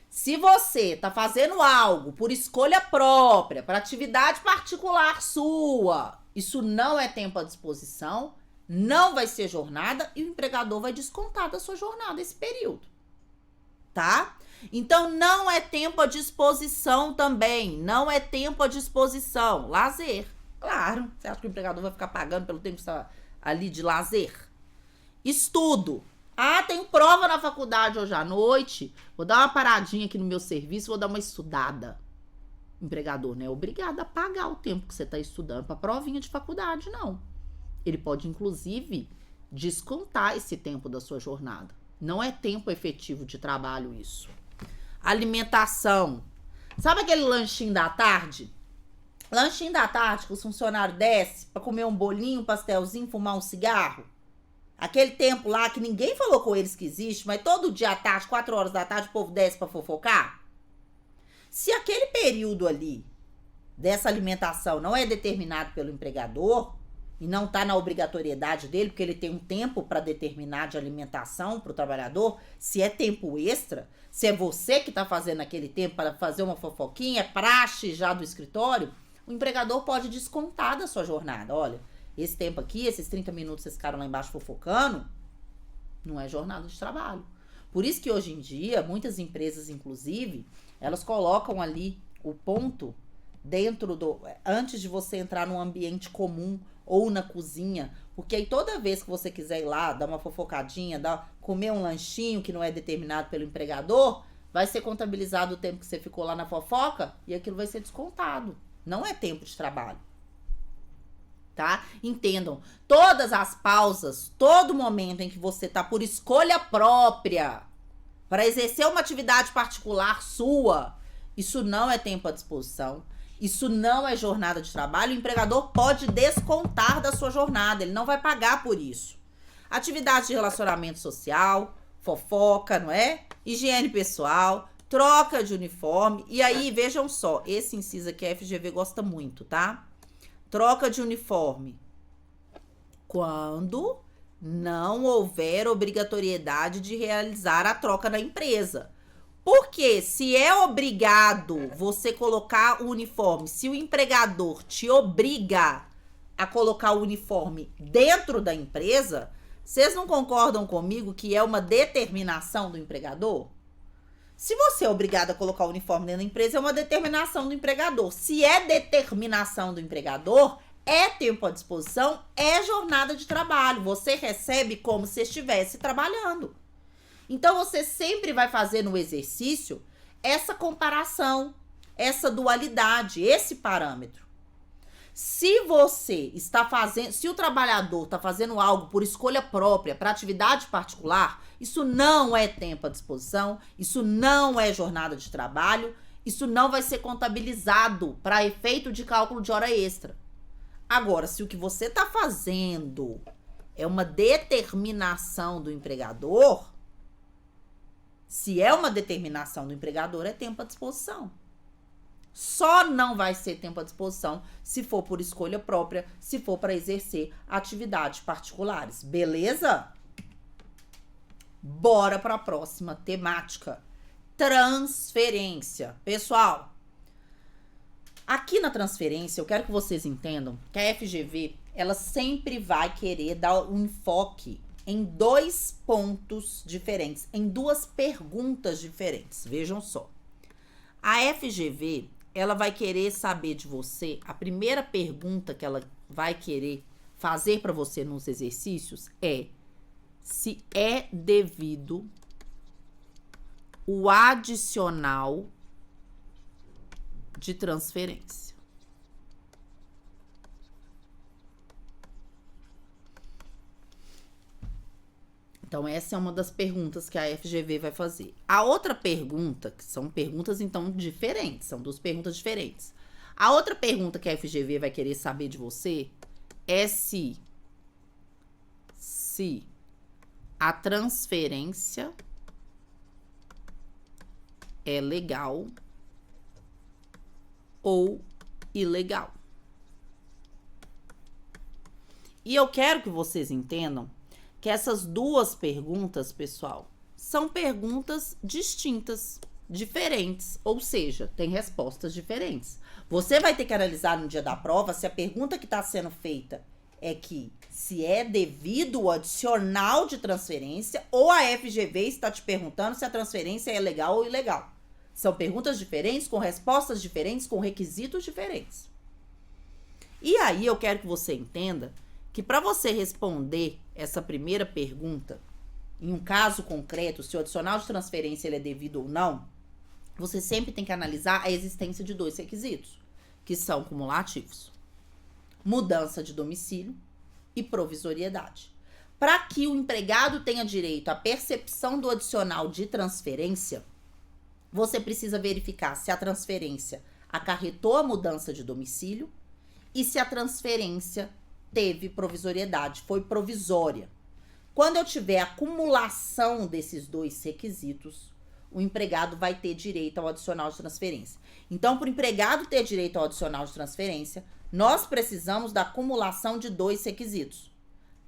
Speaker 1: Se você está fazendo algo por escolha própria, para atividade particular sua, isso não é tempo à disposição, não vai ser jornada e o empregador vai descontar da sua jornada esse período, tá? Então, não é tempo à disposição também, não é tempo à disposição. Lazer, claro, você acha que o empregador vai ficar pagando pelo tempo que está ali de lazer? Estudo. Tenho prova na faculdade hoje à noite, vou dar uma paradinha aqui no meu serviço, vou dar uma estudada. O empregador não é obrigado a pagar o tempo que você está estudando para provinha de faculdade, não. Ele pode, inclusive, descontar esse tempo da sua jornada. Não é tempo efetivo de trabalho isso. Alimentação. Sabe aquele lanchinho da tarde? Lanchinho da tarde que os funcionários descem para comer um bolinho, um pastelzinho, fumar um cigarro? Aquele tempo lá que ninguém falou com eles que existe, mas todo dia à tarde, 4 horas da tarde, o povo desce pra fofocar. Se aquele período ali dessa alimentação não é determinado pelo empregador e não tá na obrigatoriedade dele, porque ele tem um tempo para determinar de alimentação pro trabalhador, se é tempo extra, se é você que tá fazendo aquele tempo para fazer uma fofoquinha, é praxe já do escritório, o empregador pode descontar da sua jornada. Olha, esse tempo aqui, esses 30 minutos que vocês ficaram lá embaixo fofocando, não é jornada de trabalho. Por isso que hoje em dia, muitas empresas, inclusive, elas colocam ali o ponto dentro do... antes de você entrar num ambiente comum ou na cozinha. Porque aí toda vez que você quiser ir lá, dar uma fofocadinha, comer um lanchinho que não é determinado pelo empregador, vai ser contabilizado o tempo que você ficou lá na fofoca e aquilo vai ser descontado. Não é tempo de trabalho. Tá? Entendam, todas as pausas, todo momento em que você tá por escolha própria para exercer uma atividade particular sua, isso não é tempo à disposição, isso não é jornada de trabalho, o empregador pode descontar da sua jornada, ele não vai pagar por isso. Atividade de relacionamento social, fofoca, não é? Higiene pessoal, troca de uniforme, e aí, vejam só, esse inciso aqui a FGV gosta muito, tá? Troca de uniforme. Quando não houver obrigatoriedade de realizar a troca na empresa. Porque se é obrigado você colocar o uniforme, se o empregador te obriga a colocar o uniforme dentro da empresa, vocês não concordam comigo que é uma determinação do empregador? Se você é obrigado a colocar o uniforme dentro da empresa, é uma determinação do empregador. Se é determinação do empregador, é tempo à disposição, é jornada de trabalho. Você recebe como se estivesse trabalhando. Então, você sempre vai fazer no exercício essa comparação, essa dualidade, esse parâmetro. Se você está fazendo, se o trabalhador está fazendo algo por escolha própria, para atividade particular, isso não é tempo à disposição, isso não é jornada de trabalho, isso não vai ser contabilizado para efeito de cálculo de hora extra. Agora, se o que você está fazendo é uma determinação do empregador, se é uma determinação do empregador, é tempo à disposição. Só não vai ser tempo à disposição se for por escolha própria, se for para exercer atividades particulares. Beleza? Bora para a próxima temática. Transferência. Pessoal, aqui na transferência, eu quero que vocês entendam que a FGV, ela sempre vai querer dar um enfoque em 2 pontos diferentes, em 2 perguntas diferentes. Vejam só. A FGV, ela vai querer saber de você, a primeira pergunta que ela vai querer fazer para você nos exercícios é se é devido o adicional de transferência. Então, essa é uma das perguntas que a FGV vai fazer. A outra pergunta, que são perguntas, então, diferentes, são 2 perguntas diferentes. A outra pergunta que a FGV vai querer saber de você é se a transferência é legal ou ilegal. E eu quero que vocês entendam que essas 2 perguntas, pessoal, são perguntas distintas, diferentes, ou seja, tem respostas diferentes. Você vai ter que analisar no dia da prova se a pergunta que está sendo feita é que se é devido o adicional de transferência ou a FGV está te perguntando se a transferência é legal ou ilegal. São perguntas diferentes, com respostas diferentes, com requisitos diferentes. E aí eu quero que você entenda que para você responder essa primeira pergunta, em um caso concreto, se o adicional de transferência ele é devido ou não, você sempre tem que analisar a existência de 2 requisitos, que são cumulativos: mudança de domicílio e provisoriedade. Para que o empregado tenha direito à percepção do adicional de transferência, você precisa verificar se a transferência acarretou a mudança de domicílio e se a transferência teve provisoriedade, foi provisória. Quando eu tiver acumulação desses dois requisitos, o empregado vai ter direito ao adicional de transferência. Então, para o empregado ter direito ao adicional de transferência, nós precisamos da acumulação de dois requisitos: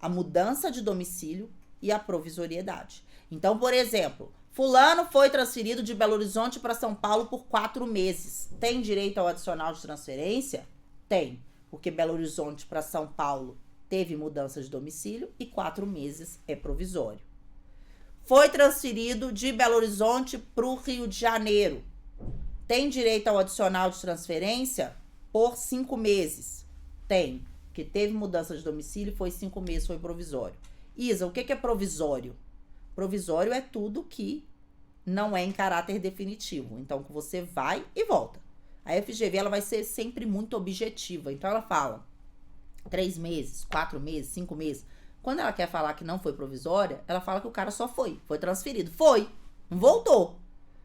Speaker 1: a mudança de domicílio e a provisoriedade. Então, por exemplo, fulano foi transferido de Belo Horizonte para São Paulo por 4 meses. Tem direito ao adicional de transferência? Tem, porque Belo Horizonte para São Paulo teve mudança de domicílio e 4 meses é provisório. Foi transferido de Belo Horizonte para o Rio de Janeiro. Tem direito ao adicional de transferência por 5 meses? Tem, porque teve mudança de domicílio, foi 5 meses, foi provisório. Isa, o que é provisório? Provisório é tudo que não é em caráter definitivo. Então, que você vai e volta. A FGV, ela vai ser sempre muito objetiva. Então, ela fala 3 meses, 4 meses, 5 meses. Quando ela quer falar que não foi provisória, ela fala que o cara só foi transferido. Foi, não voltou.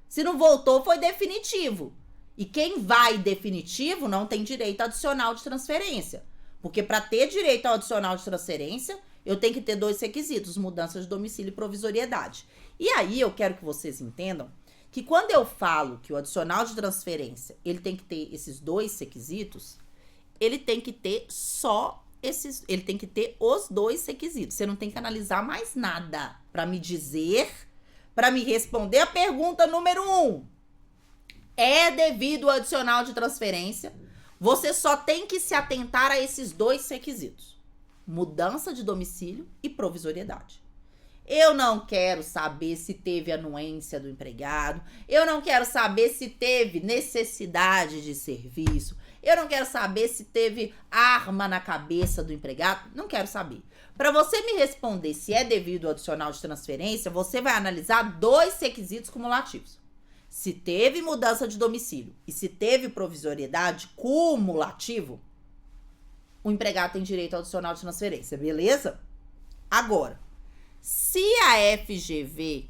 Speaker 1: Se não voltou, foi definitivo. E quem vai definitivo não tem direito adicional de transferência. Porque para ter direito ao adicional de transferência, eu tenho que ter 2 requisitos: mudança de domicílio e provisoriedade. E aí eu quero que vocês entendam que quando eu falo que o adicional de transferência, ele tem que ter esses 2 requisitos, ele tem que ter ele tem que ter os 2 requisitos. Você não tem que analisar mais nada para me dizer, para me responder a pergunta número 1. É devido ao adicional de transferência? Você só tem que se atentar a esses 2 requisitos: mudança de domicílio e provisoriedade. Eu não quero saber se teve anuência do empregado, eu não quero saber se teve necessidade de serviço, eu não quero saber se teve arma na cabeça do empregado, não quero saber. Para você me responder se é devido ao adicional de transferência, você vai analisar 2 requisitos cumulativos: se teve mudança de domicílio e se teve provisoriedade cumulativo, o empregado tem direito ao adicional de transferência, beleza? Agora, se a FGV,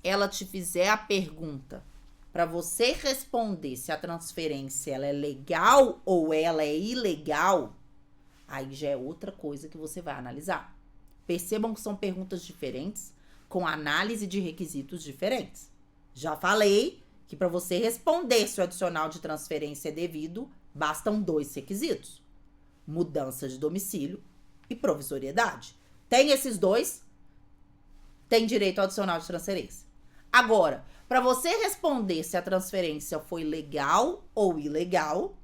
Speaker 1: ela te fizer a pergunta para você responder se a transferência ela é legal ou ela é ilegal, aí já é outra coisa que você vai analisar. Percebam que são perguntas diferentes, com análise de requisitos diferentes. Já falei que para você responder se o adicional de transferência é devido, bastam 2 requisitos: mudança de domicílio e provisoriedade. Tem esses 2, tem direito ao adicional de transferência. Agora, para você responder se a transferência foi legal ou ilegal,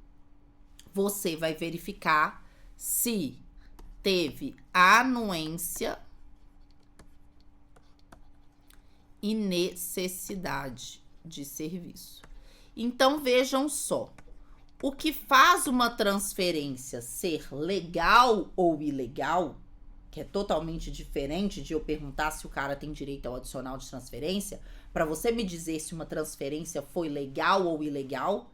Speaker 1: você vai verificar se teve anuência e necessidade de serviço. Então, vejam só. O que faz uma transferência ser legal ou ilegal, que é totalmente diferente de eu perguntar se o cara tem direito ao adicional de transferência, para você me dizer se uma transferência foi legal ou ilegal,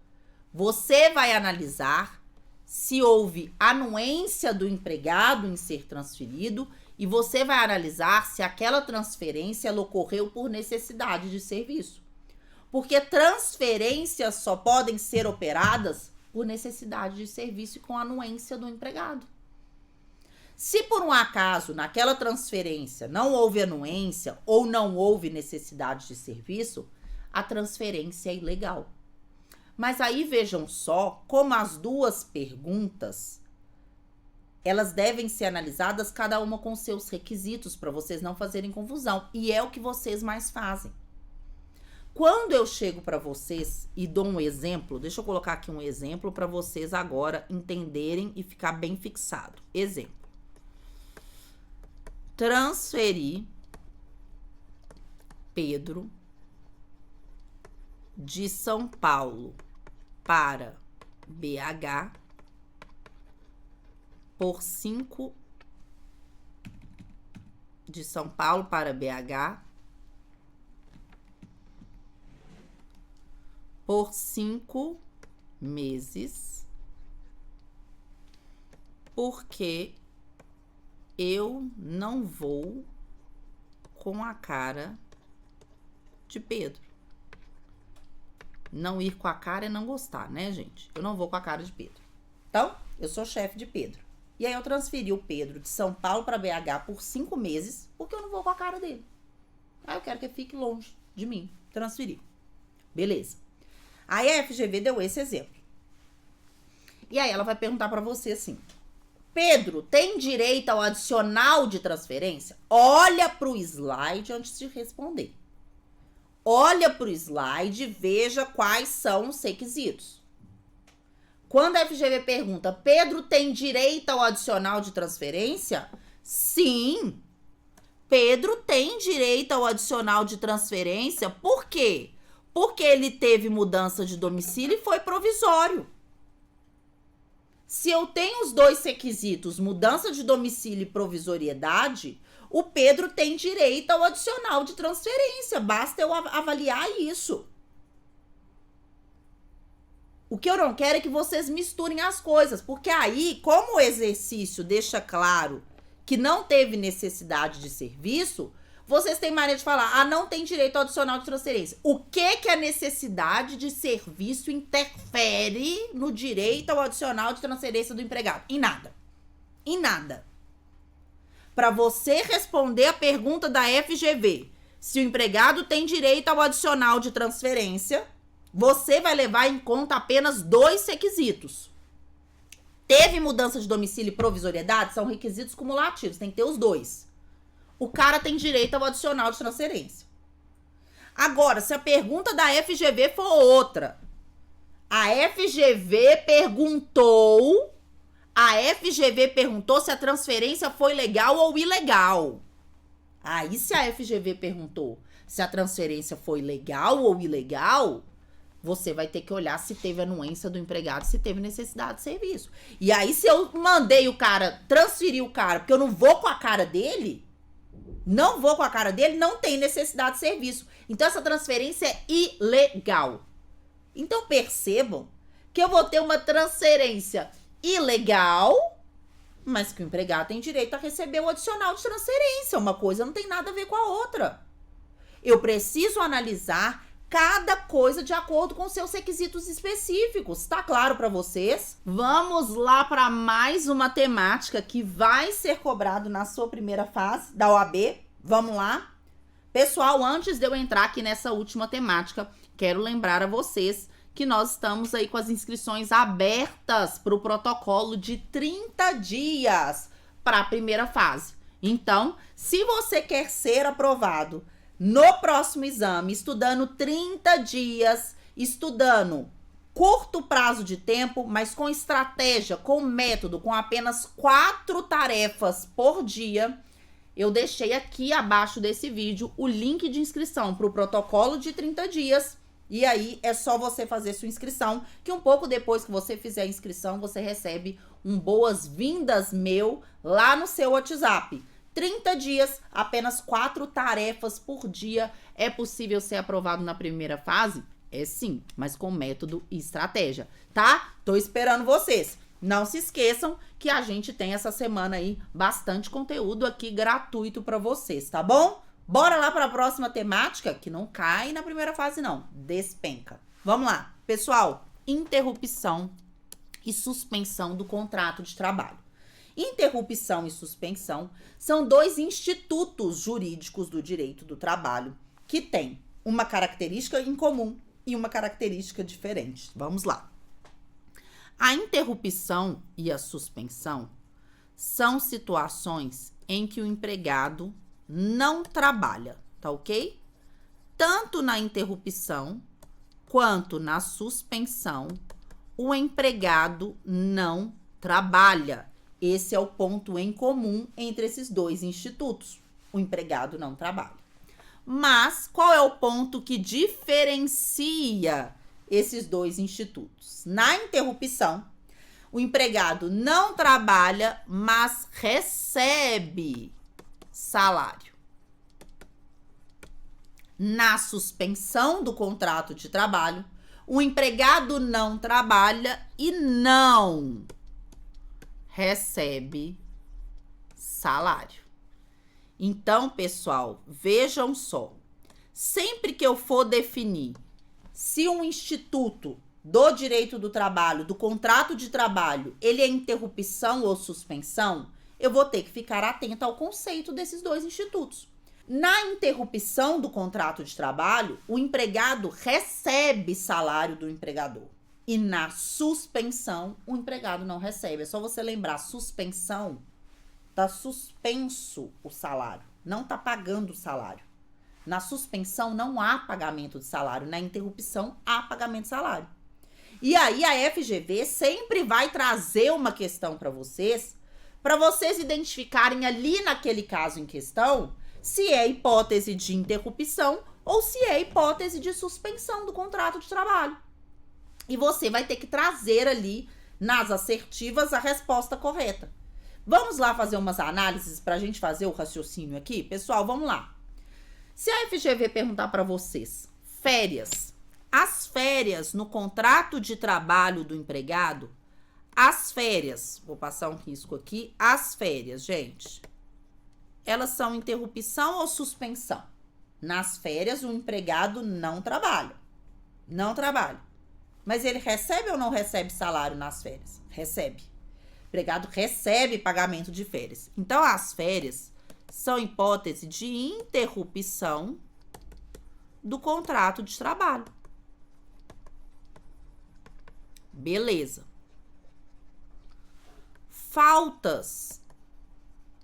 Speaker 1: você vai analisar se houve anuência do empregado em ser transferido e você vai analisar se aquela transferência ela ocorreu por necessidade de serviço. Porque transferências só podem ser operadas por necessidade de serviço e com anuência do empregado. Se por um acaso naquela transferência não houve anuência ou não houve necessidade de serviço, a transferência é ilegal. Mas aí vejam só como as 2 perguntas, elas devem ser analisadas cada uma com seus requisitos para vocês não fazerem confusão. E é o que vocês mais fazem. Quando eu chego para vocês e dou um exemplo, deixa eu colocar aqui um exemplo para vocês agora entenderem e ficar bem fixado. Exemplo. Transferi Pedro de São Paulo para BH por 5 de São Paulo para BH por 5 meses, porque eu não vou com a cara de Pedro. Não ir com a cara é não gostar, né, gente? Eu não vou com a cara de Pedro. Então, eu sou chefe de Pedro. E aí eu transferi o Pedro de São Paulo para BH por 5 meses, porque eu não vou com a cara dele. Aí eu quero que ele fique longe de mim. Transferi. Beleza. Aí a FGV deu esse exemplo. E aí ela vai perguntar para você assim: Pedro, tem direito ao adicional de transferência? Olha para o slide antes de responder. Olha para o slide e veja quais são os requisitos. Quando a FGV pergunta, Pedro tem direito ao adicional de transferência? Sim, Pedro tem direito ao adicional de transferência. Por quê? Porque ele teve mudança de domicílio e foi provisório. Se eu tenho os dois requisitos, mudança de domicílio e provisoriedade, o Pedro tem direito ao adicional de transferência. Basta eu avaliar isso. O que eu não quero é que vocês misturem as coisas, porque aí, como o exercício deixa claro que não teve necessidade de serviço, vocês têm mania de falar, não tem direito ao adicional de transferência. O que a necessidade de serviço interfere no direito ao adicional de transferência do empregado? Em nada. Em nada. Para você responder a pergunta da FGV, se o empregado tem direito ao adicional de transferência, você vai levar em conta apenas 2 requisitos. Teve mudança de domicílio e provisoriedade? São requisitos cumulativos, tem que ter os 2. O cara tem direito ao adicional de transferência. Agora, se a pergunta da FGV for outra, a FGV perguntou se a transferência foi legal ou ilegal. Aí, se a FGV perguntou se a transferência foi legal ou ilegal, você vai ter que olhar se teve anuência do empregado, se teve necessidade de serviço. E aí, se eu mandei o cara, transferi o cara, porque eu não vou com a cara dele, não tem necessidade de serviço. Então, essa transferência é ilegal. Então, percebam que eu vou ter uma transferência ilegal, mas que o empregado tem direito a receber o adicional de transferência. Uma coisa não tem nada a ver com a outra. Eu preciso analisar cada coisa de acordo com seus requisitos específicos. Tá claro para vocês? Vamos lá para mais uma temática que vai ser cobrado na sua primeira fase da OAB. Vamos lá? Pessoal, antes de eu entrar aqui nessa última temática, quero lembrar a vocês que nós estamos aí com as inscrições abertas para o protocolo de 30 dias para a primeira fase. Então, se você quer ser aprovado no próximo exame, estudando 30 dias, estudando curto prazo de tempo, mas com estratégia, com método, com apenas 4 tarefas por dia, eu deixei aqui abaixo desse vídeo o link de inscrição para o protocolo de 30 dias. E aí é só você fazer sua inscrição, que um pouco depois que você fizer a inscrição, você recebe um boas-vindas meu lá no seu WhatsApp. 30 dias, apenas 4 tarefas por dia. É possível ser aprovado na primeira fase? É sim, mas com método e estratégia, tá? Tô esperando vocês. Não se esqueçam que a gente tem essa semana aí bastante conteúdo aqui gratuito para vocês, tá bom? Bora lá para a próxima temática, que não cai na primeira fase não, despenca. Vamos lá, pessoal, interrupção e suspensão do contrato de trabalho. Interrupção e suspensão são 2 institutos jurídicos do direito do trabalho que têm uma característica em comum e uma característica diferente. Vamos lá. A interrupção e a suspensão são situações em que o empregado não trabalha, tá ok? Tanto na interrupção quanto na suspensão, o empregado não trabalha. Esse é o ponto em comum entre esses 2 institutos. O empregado não trabalha. Mas qual é o ponto que diferencia esses 2 institutos? Na interrupção, o empregado não trabalha, mas recebe salário. Na suspensão do contrato de trabalho, o empregado não trabalha e não recebe salário. Então, pessoal, vejam só. Sempre que eu for definir se um instituto do direito do trabalho, do contrato de trabalho, ele é interrupção ou suspensão, eu vou ter que ficar atenta ao conceito desses dois institutos. Na interrupção do contrato de trabalho, o empregado recebe salário do empregador. E na suspensão, o empregado não recebe. É só você lembrar, suspensão, tá suspenso o salário, não tá pagando o salário. Na suspensão não há pagamento de salário, na interrupção há pagamento de salário. E aí a FGV sempre vai trazer uma questão para vocês identificarem ali naquele caso em questão se é hipótese de interrupção ou se é hipótese de suspensão do contrato de trabalho. E você vai ter que trazer ali nas assertivas a resposta correta. Vamos lá fazer umas análises para a gente fazer o raciocínio aqui? Pessoal, vamos lá. Se a FGV perguntar para vocês, férias, as férias no contrato de trabalho do empregado, as férias, vou passar um risco aqui, as férias, gente, elas são interrupção ou suspensão? Nas férias, o empregado não trabalha. Não trabalha. Mas ele recebe ou não recebe salário nas férias? Recebe. O empregado recebe pagamento de férias. Então, as férias são hipótese de interrupção do contrato de trabalho. Beleza. Faltas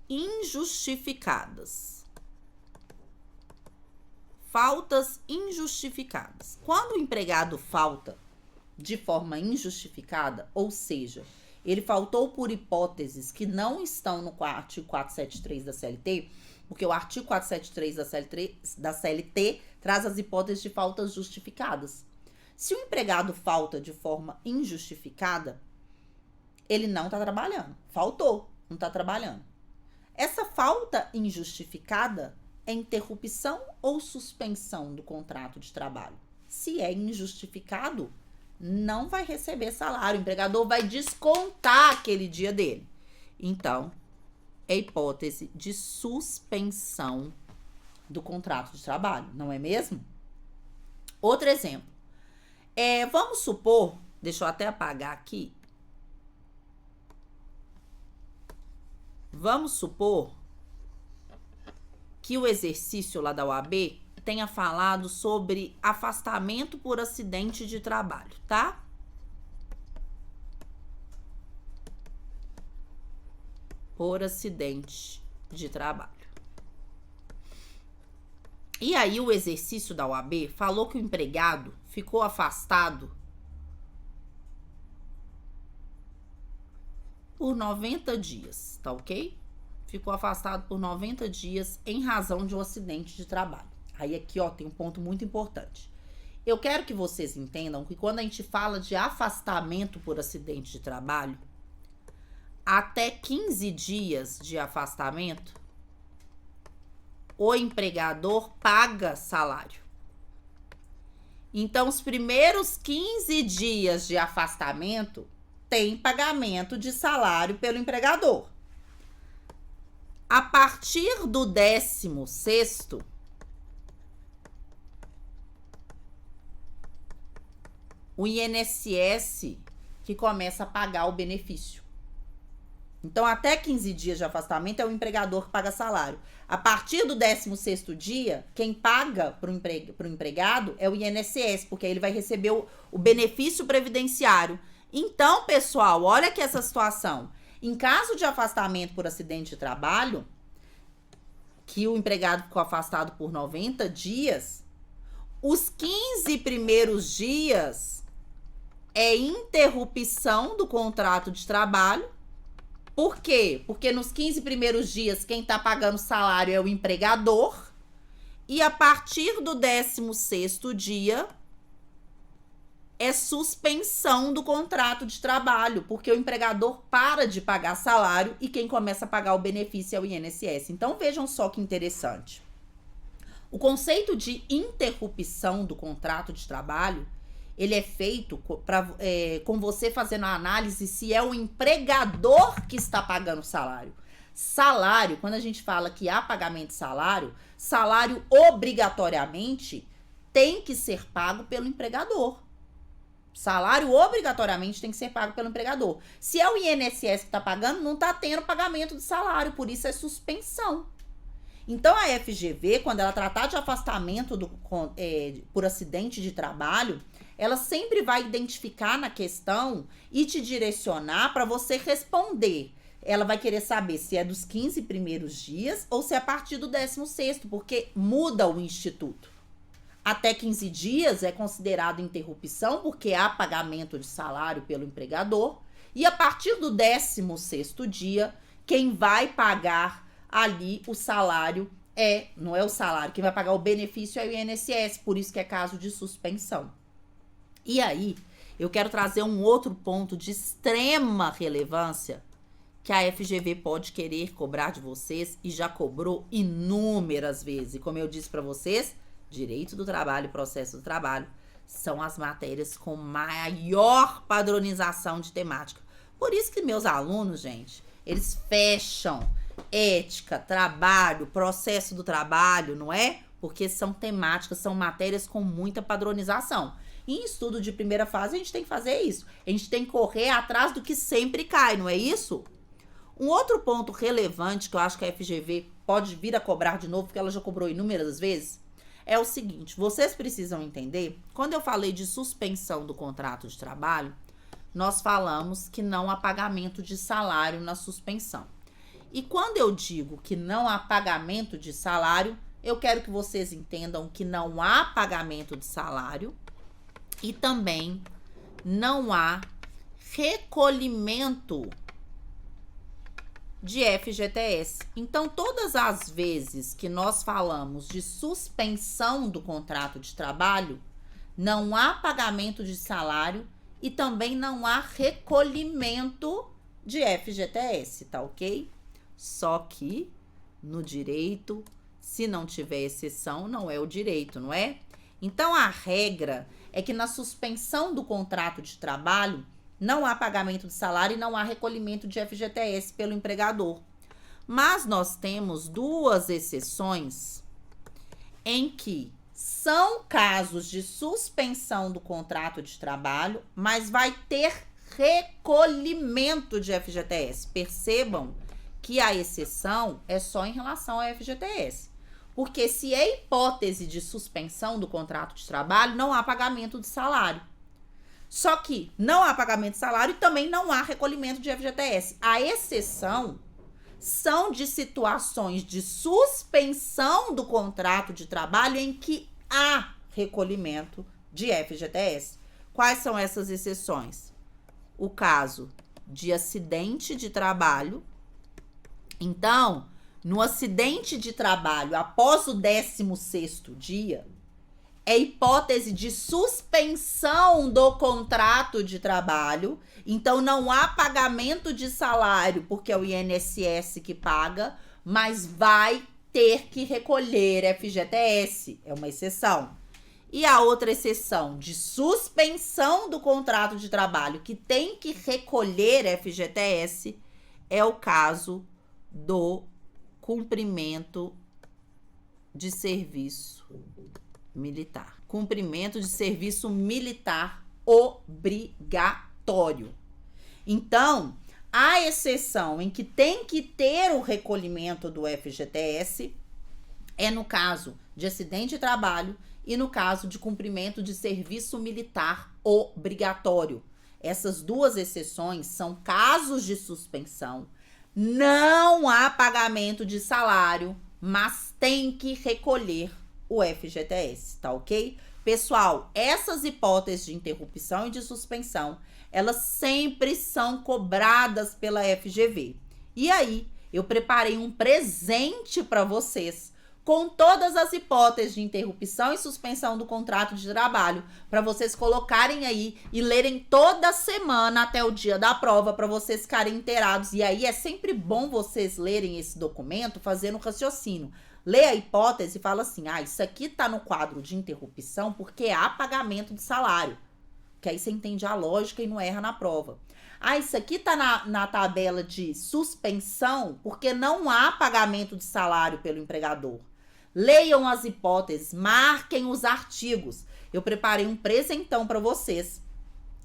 Speaker 1: injustificadas. Faltas injustificadas. Quando o empregado falta de forma injustificada, ou seja, ele faltou por hipóteses que não estão no artigo 473 da CLT, porque o artigo 473 da CLT traz as hipóteses de faltas justificadas. Se o empregado falta de forma injustificada, ele não está trabalhando. Faltou, não está trabalhando. Essa falta injustificada é interrupção ou suspensão do contrato de trabalho. Se é injustificado, não vai receber salário. O empregador vai descontar aquele dia dele. Então, é hipótese de suspensão do contrato de trabalho, não é mesmo? Outro exemplo. Vamos supor, deixa eu até apagar aqui. Vamos supor que o exercício lá da OAB tenha falado sobre afastamento por acidente de trabalho, tá? Por acidente de trabalho. E aí o exercício da OAB falou que o empregado ficou afastado por 90 dias, tá ok? Ficou afastado por 90 dias em razão de um acidente de trabalho. Aí aqui, ó, tem um ponto muito importante. Eu quero que vocês entendam que quando a gente fala de afastamento por acidente de trabalho, até 15 dias de afastamento, o empregador paga salário. Então, os primeiros 15 dias de afastamento tem pagamento de salário pelo empregador. A partir do 16º, o INSS que começa a pagar o benefício. Então, até 15 dias de afastamento é o empregador que paga salário. A partir do 16º dia, quem paga para o empregado é o INSS, porque aí ele vai receber o benefício previdenciário. Então, pessoal, olha aqui essa situação. Em caso de afastamento por acidente de trabalho, que o empregado ficou afastado por 90 dias, os 15 primeiros dias é interrupção do contrato de trabalho. Por quê? Porque nos 15 primeiros dias quem está pagando salário é o empregador e a partir do 16º dia é suspensão do contrato de trabalho, porque o empregador para de pagar salário e quem começa a pagar o benefício é o INSS. Então, vejam só que interessante. O conceito de interrupção do contrato de trabalho, ele é feito com você fazendo a análise se é o empregador que está pagando o salário. Salário, quando a gente fala que há pagamento de salário, salário obrigatoriamente tem que ser pago pelo empregador. Salário obrigatoriamente tem que ser pago pelo empregador. Se é o INSS que está pagando, não está tendo pagamento de salário, por isso é suspensão. Então, a FGV, quando ela tratar de afastamento por acidente de trabalho, ela sempre vai identificar na questão e te direcionar para você responder. Ela vai querer saber se é dos 15 primeiros dias ou se é a partir do 16º, porque muda o instituto. Até 15 dias é considerado interrupção, porque há pagamento de salário pelo empregador. E a partir do 16º dia, quem vai pagar ali o salário não é o salário, quem vai pagar o benefício é o INSS, por isso que é caso de suspensão. E aí, eu quero trazer um outro ponto de extrema relevância que a FGV pode querer cobrar de vocês e já cobrou inúmeras vezes. E como eu disse para vocês, direito do trabalho e processo do trabalho são as matérias com maior padronização de temática. Por isso que meus alunos, gente, eles fecham ética, trabalho, processo do trabalho, não é? Porque são temáticas, são matérias com muita padronização. E em estudo de primeira fase, a gente tem que fazer isso. A gente tem que correr atrás do que sempre cai, não é isso? Um outro ponto relevante que eu acho que a FGV pode vir a cobrar de novo, porque ela já cobrou inúmeras vezes, é o seguinte: vocês precisam entender, quando eu falei de suspensão do contrato de trabalho, nós falamos que não há pagamento de salário na suspensão. E quando eu digo que não há pagamento de salário, eu quero que vocês entendam que não há pagamento de salário e também não há recolhimento de FGTS. Então, todas as vezes que nós falamos de suspensão do contrato de trabalho, não há pagamento de salário e também não há recolhimento de FGTS, tá ok? Só que no direito, se não tiver exceção, não é o direito, não é? Então, a regra é que na suspensão do contrato de trabalho, não há pagamento de salário e não há recolhimento de FGTS pelo empregador. Mas nós temos duas exceções em que são casos de suspensão do contrato de trabalho, mas vai ter recolhimento de FGTS. Percebam que a exceção é só em relação ao FGTS. Porque se é hipótese de suspensão do contrato de trabalho, não há pagamento de salário. Só que não há pagamento de salário e também não há recolhimento de FGTS. A exceção são de situações de suspensão do contrato de trabalho em que há recolhimento de FGTS. Quais são essas exceções? O caso de acidente de trabalho. Então, no acidente de trabalho, após o 16º dia, é hipótese de suspensão do contrato de trabalho. Então, não há pagamento de salário, porque é o INSS que paga, mas vai ter que recolher FGTS. É uma exceção. E a outra exceção de suspensão do contrato de trabalho, que tem que recolher FGTS, é o caso do cumprimento de serviço militar. Cumprimento de serviço militar obrigatório. Então, a exceção em que tem que ter o recolhimento do FGTS é no caso de acidente de trabalho e no caso de cumprimento de serviço militar obrigatório. Essas duas exceções são casos de suspensão. Não há pagamento de salário, mas tem que recolher o FGTS, tá ok? Pessoal, essas hipóteses de interrupção e de suspensão, elas sempre são cobradas pela FGV. E aí, eu preparei um presente para vocês com todas as hipóteses de interrupção e suspensão do contrato de trabalho, para vocês colocarem aí e lerem toda semana até o dia da prova, para vocês ficarem inteirados. E aí é sempre bom vocês lerem esse documento fazendo raciocínio. Lê a hipótese e fala assim: isso aqui tá no quadro de interrupção porque há pagamento de salário. Que aí você entende a lógica e não erra na prova. Isso aqui tá na tabela de suspensão porque não há pagamento de salário pelo empregador. Leiam as hipóteses, marquem os artigos. Eu preparei um presentão para vocês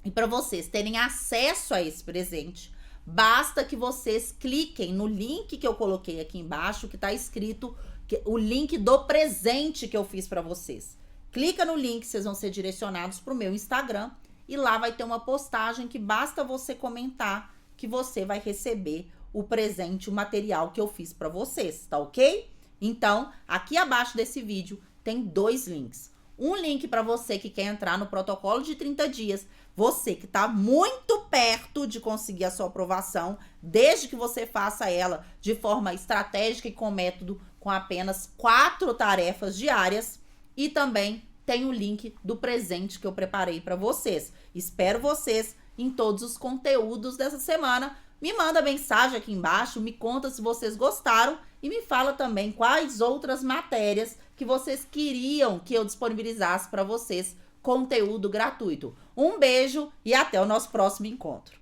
Speaker 1: E para vocês terem acesso a esse presente, basta que vocês cliquem no link que eu coloquei aqui embaixo, que tá escrito o link do presente que eu fiz para vocês. Clica no link, vocês vão ser direcionados pro meu Instagram e lá vai ter uma postagem que basta você comentar que você vai receber o presente, o material que eu fiz para vocês, tá ok? Então, aqui abaixo desse vídeo tem 2 links. Um link para você que quer entrar no protocolo de 30 dias, você que está muito perto de conseguir a sua aprovação, desde que você faça ela de forma estratégica e com método, com apenas 4 tarefas diárias. E também tem o link do presente que eu preparei para vocês. Espero vocês em todos os conteúdos dessa semana. Me manda mensagem aqui embaixo, me conta se vocês gostaram e me fala também quais outras matérias que vocês queriam que eu disponibilizasse para vocês, conteúdo gratuito. Um beijo e até o nosso próximo encontro.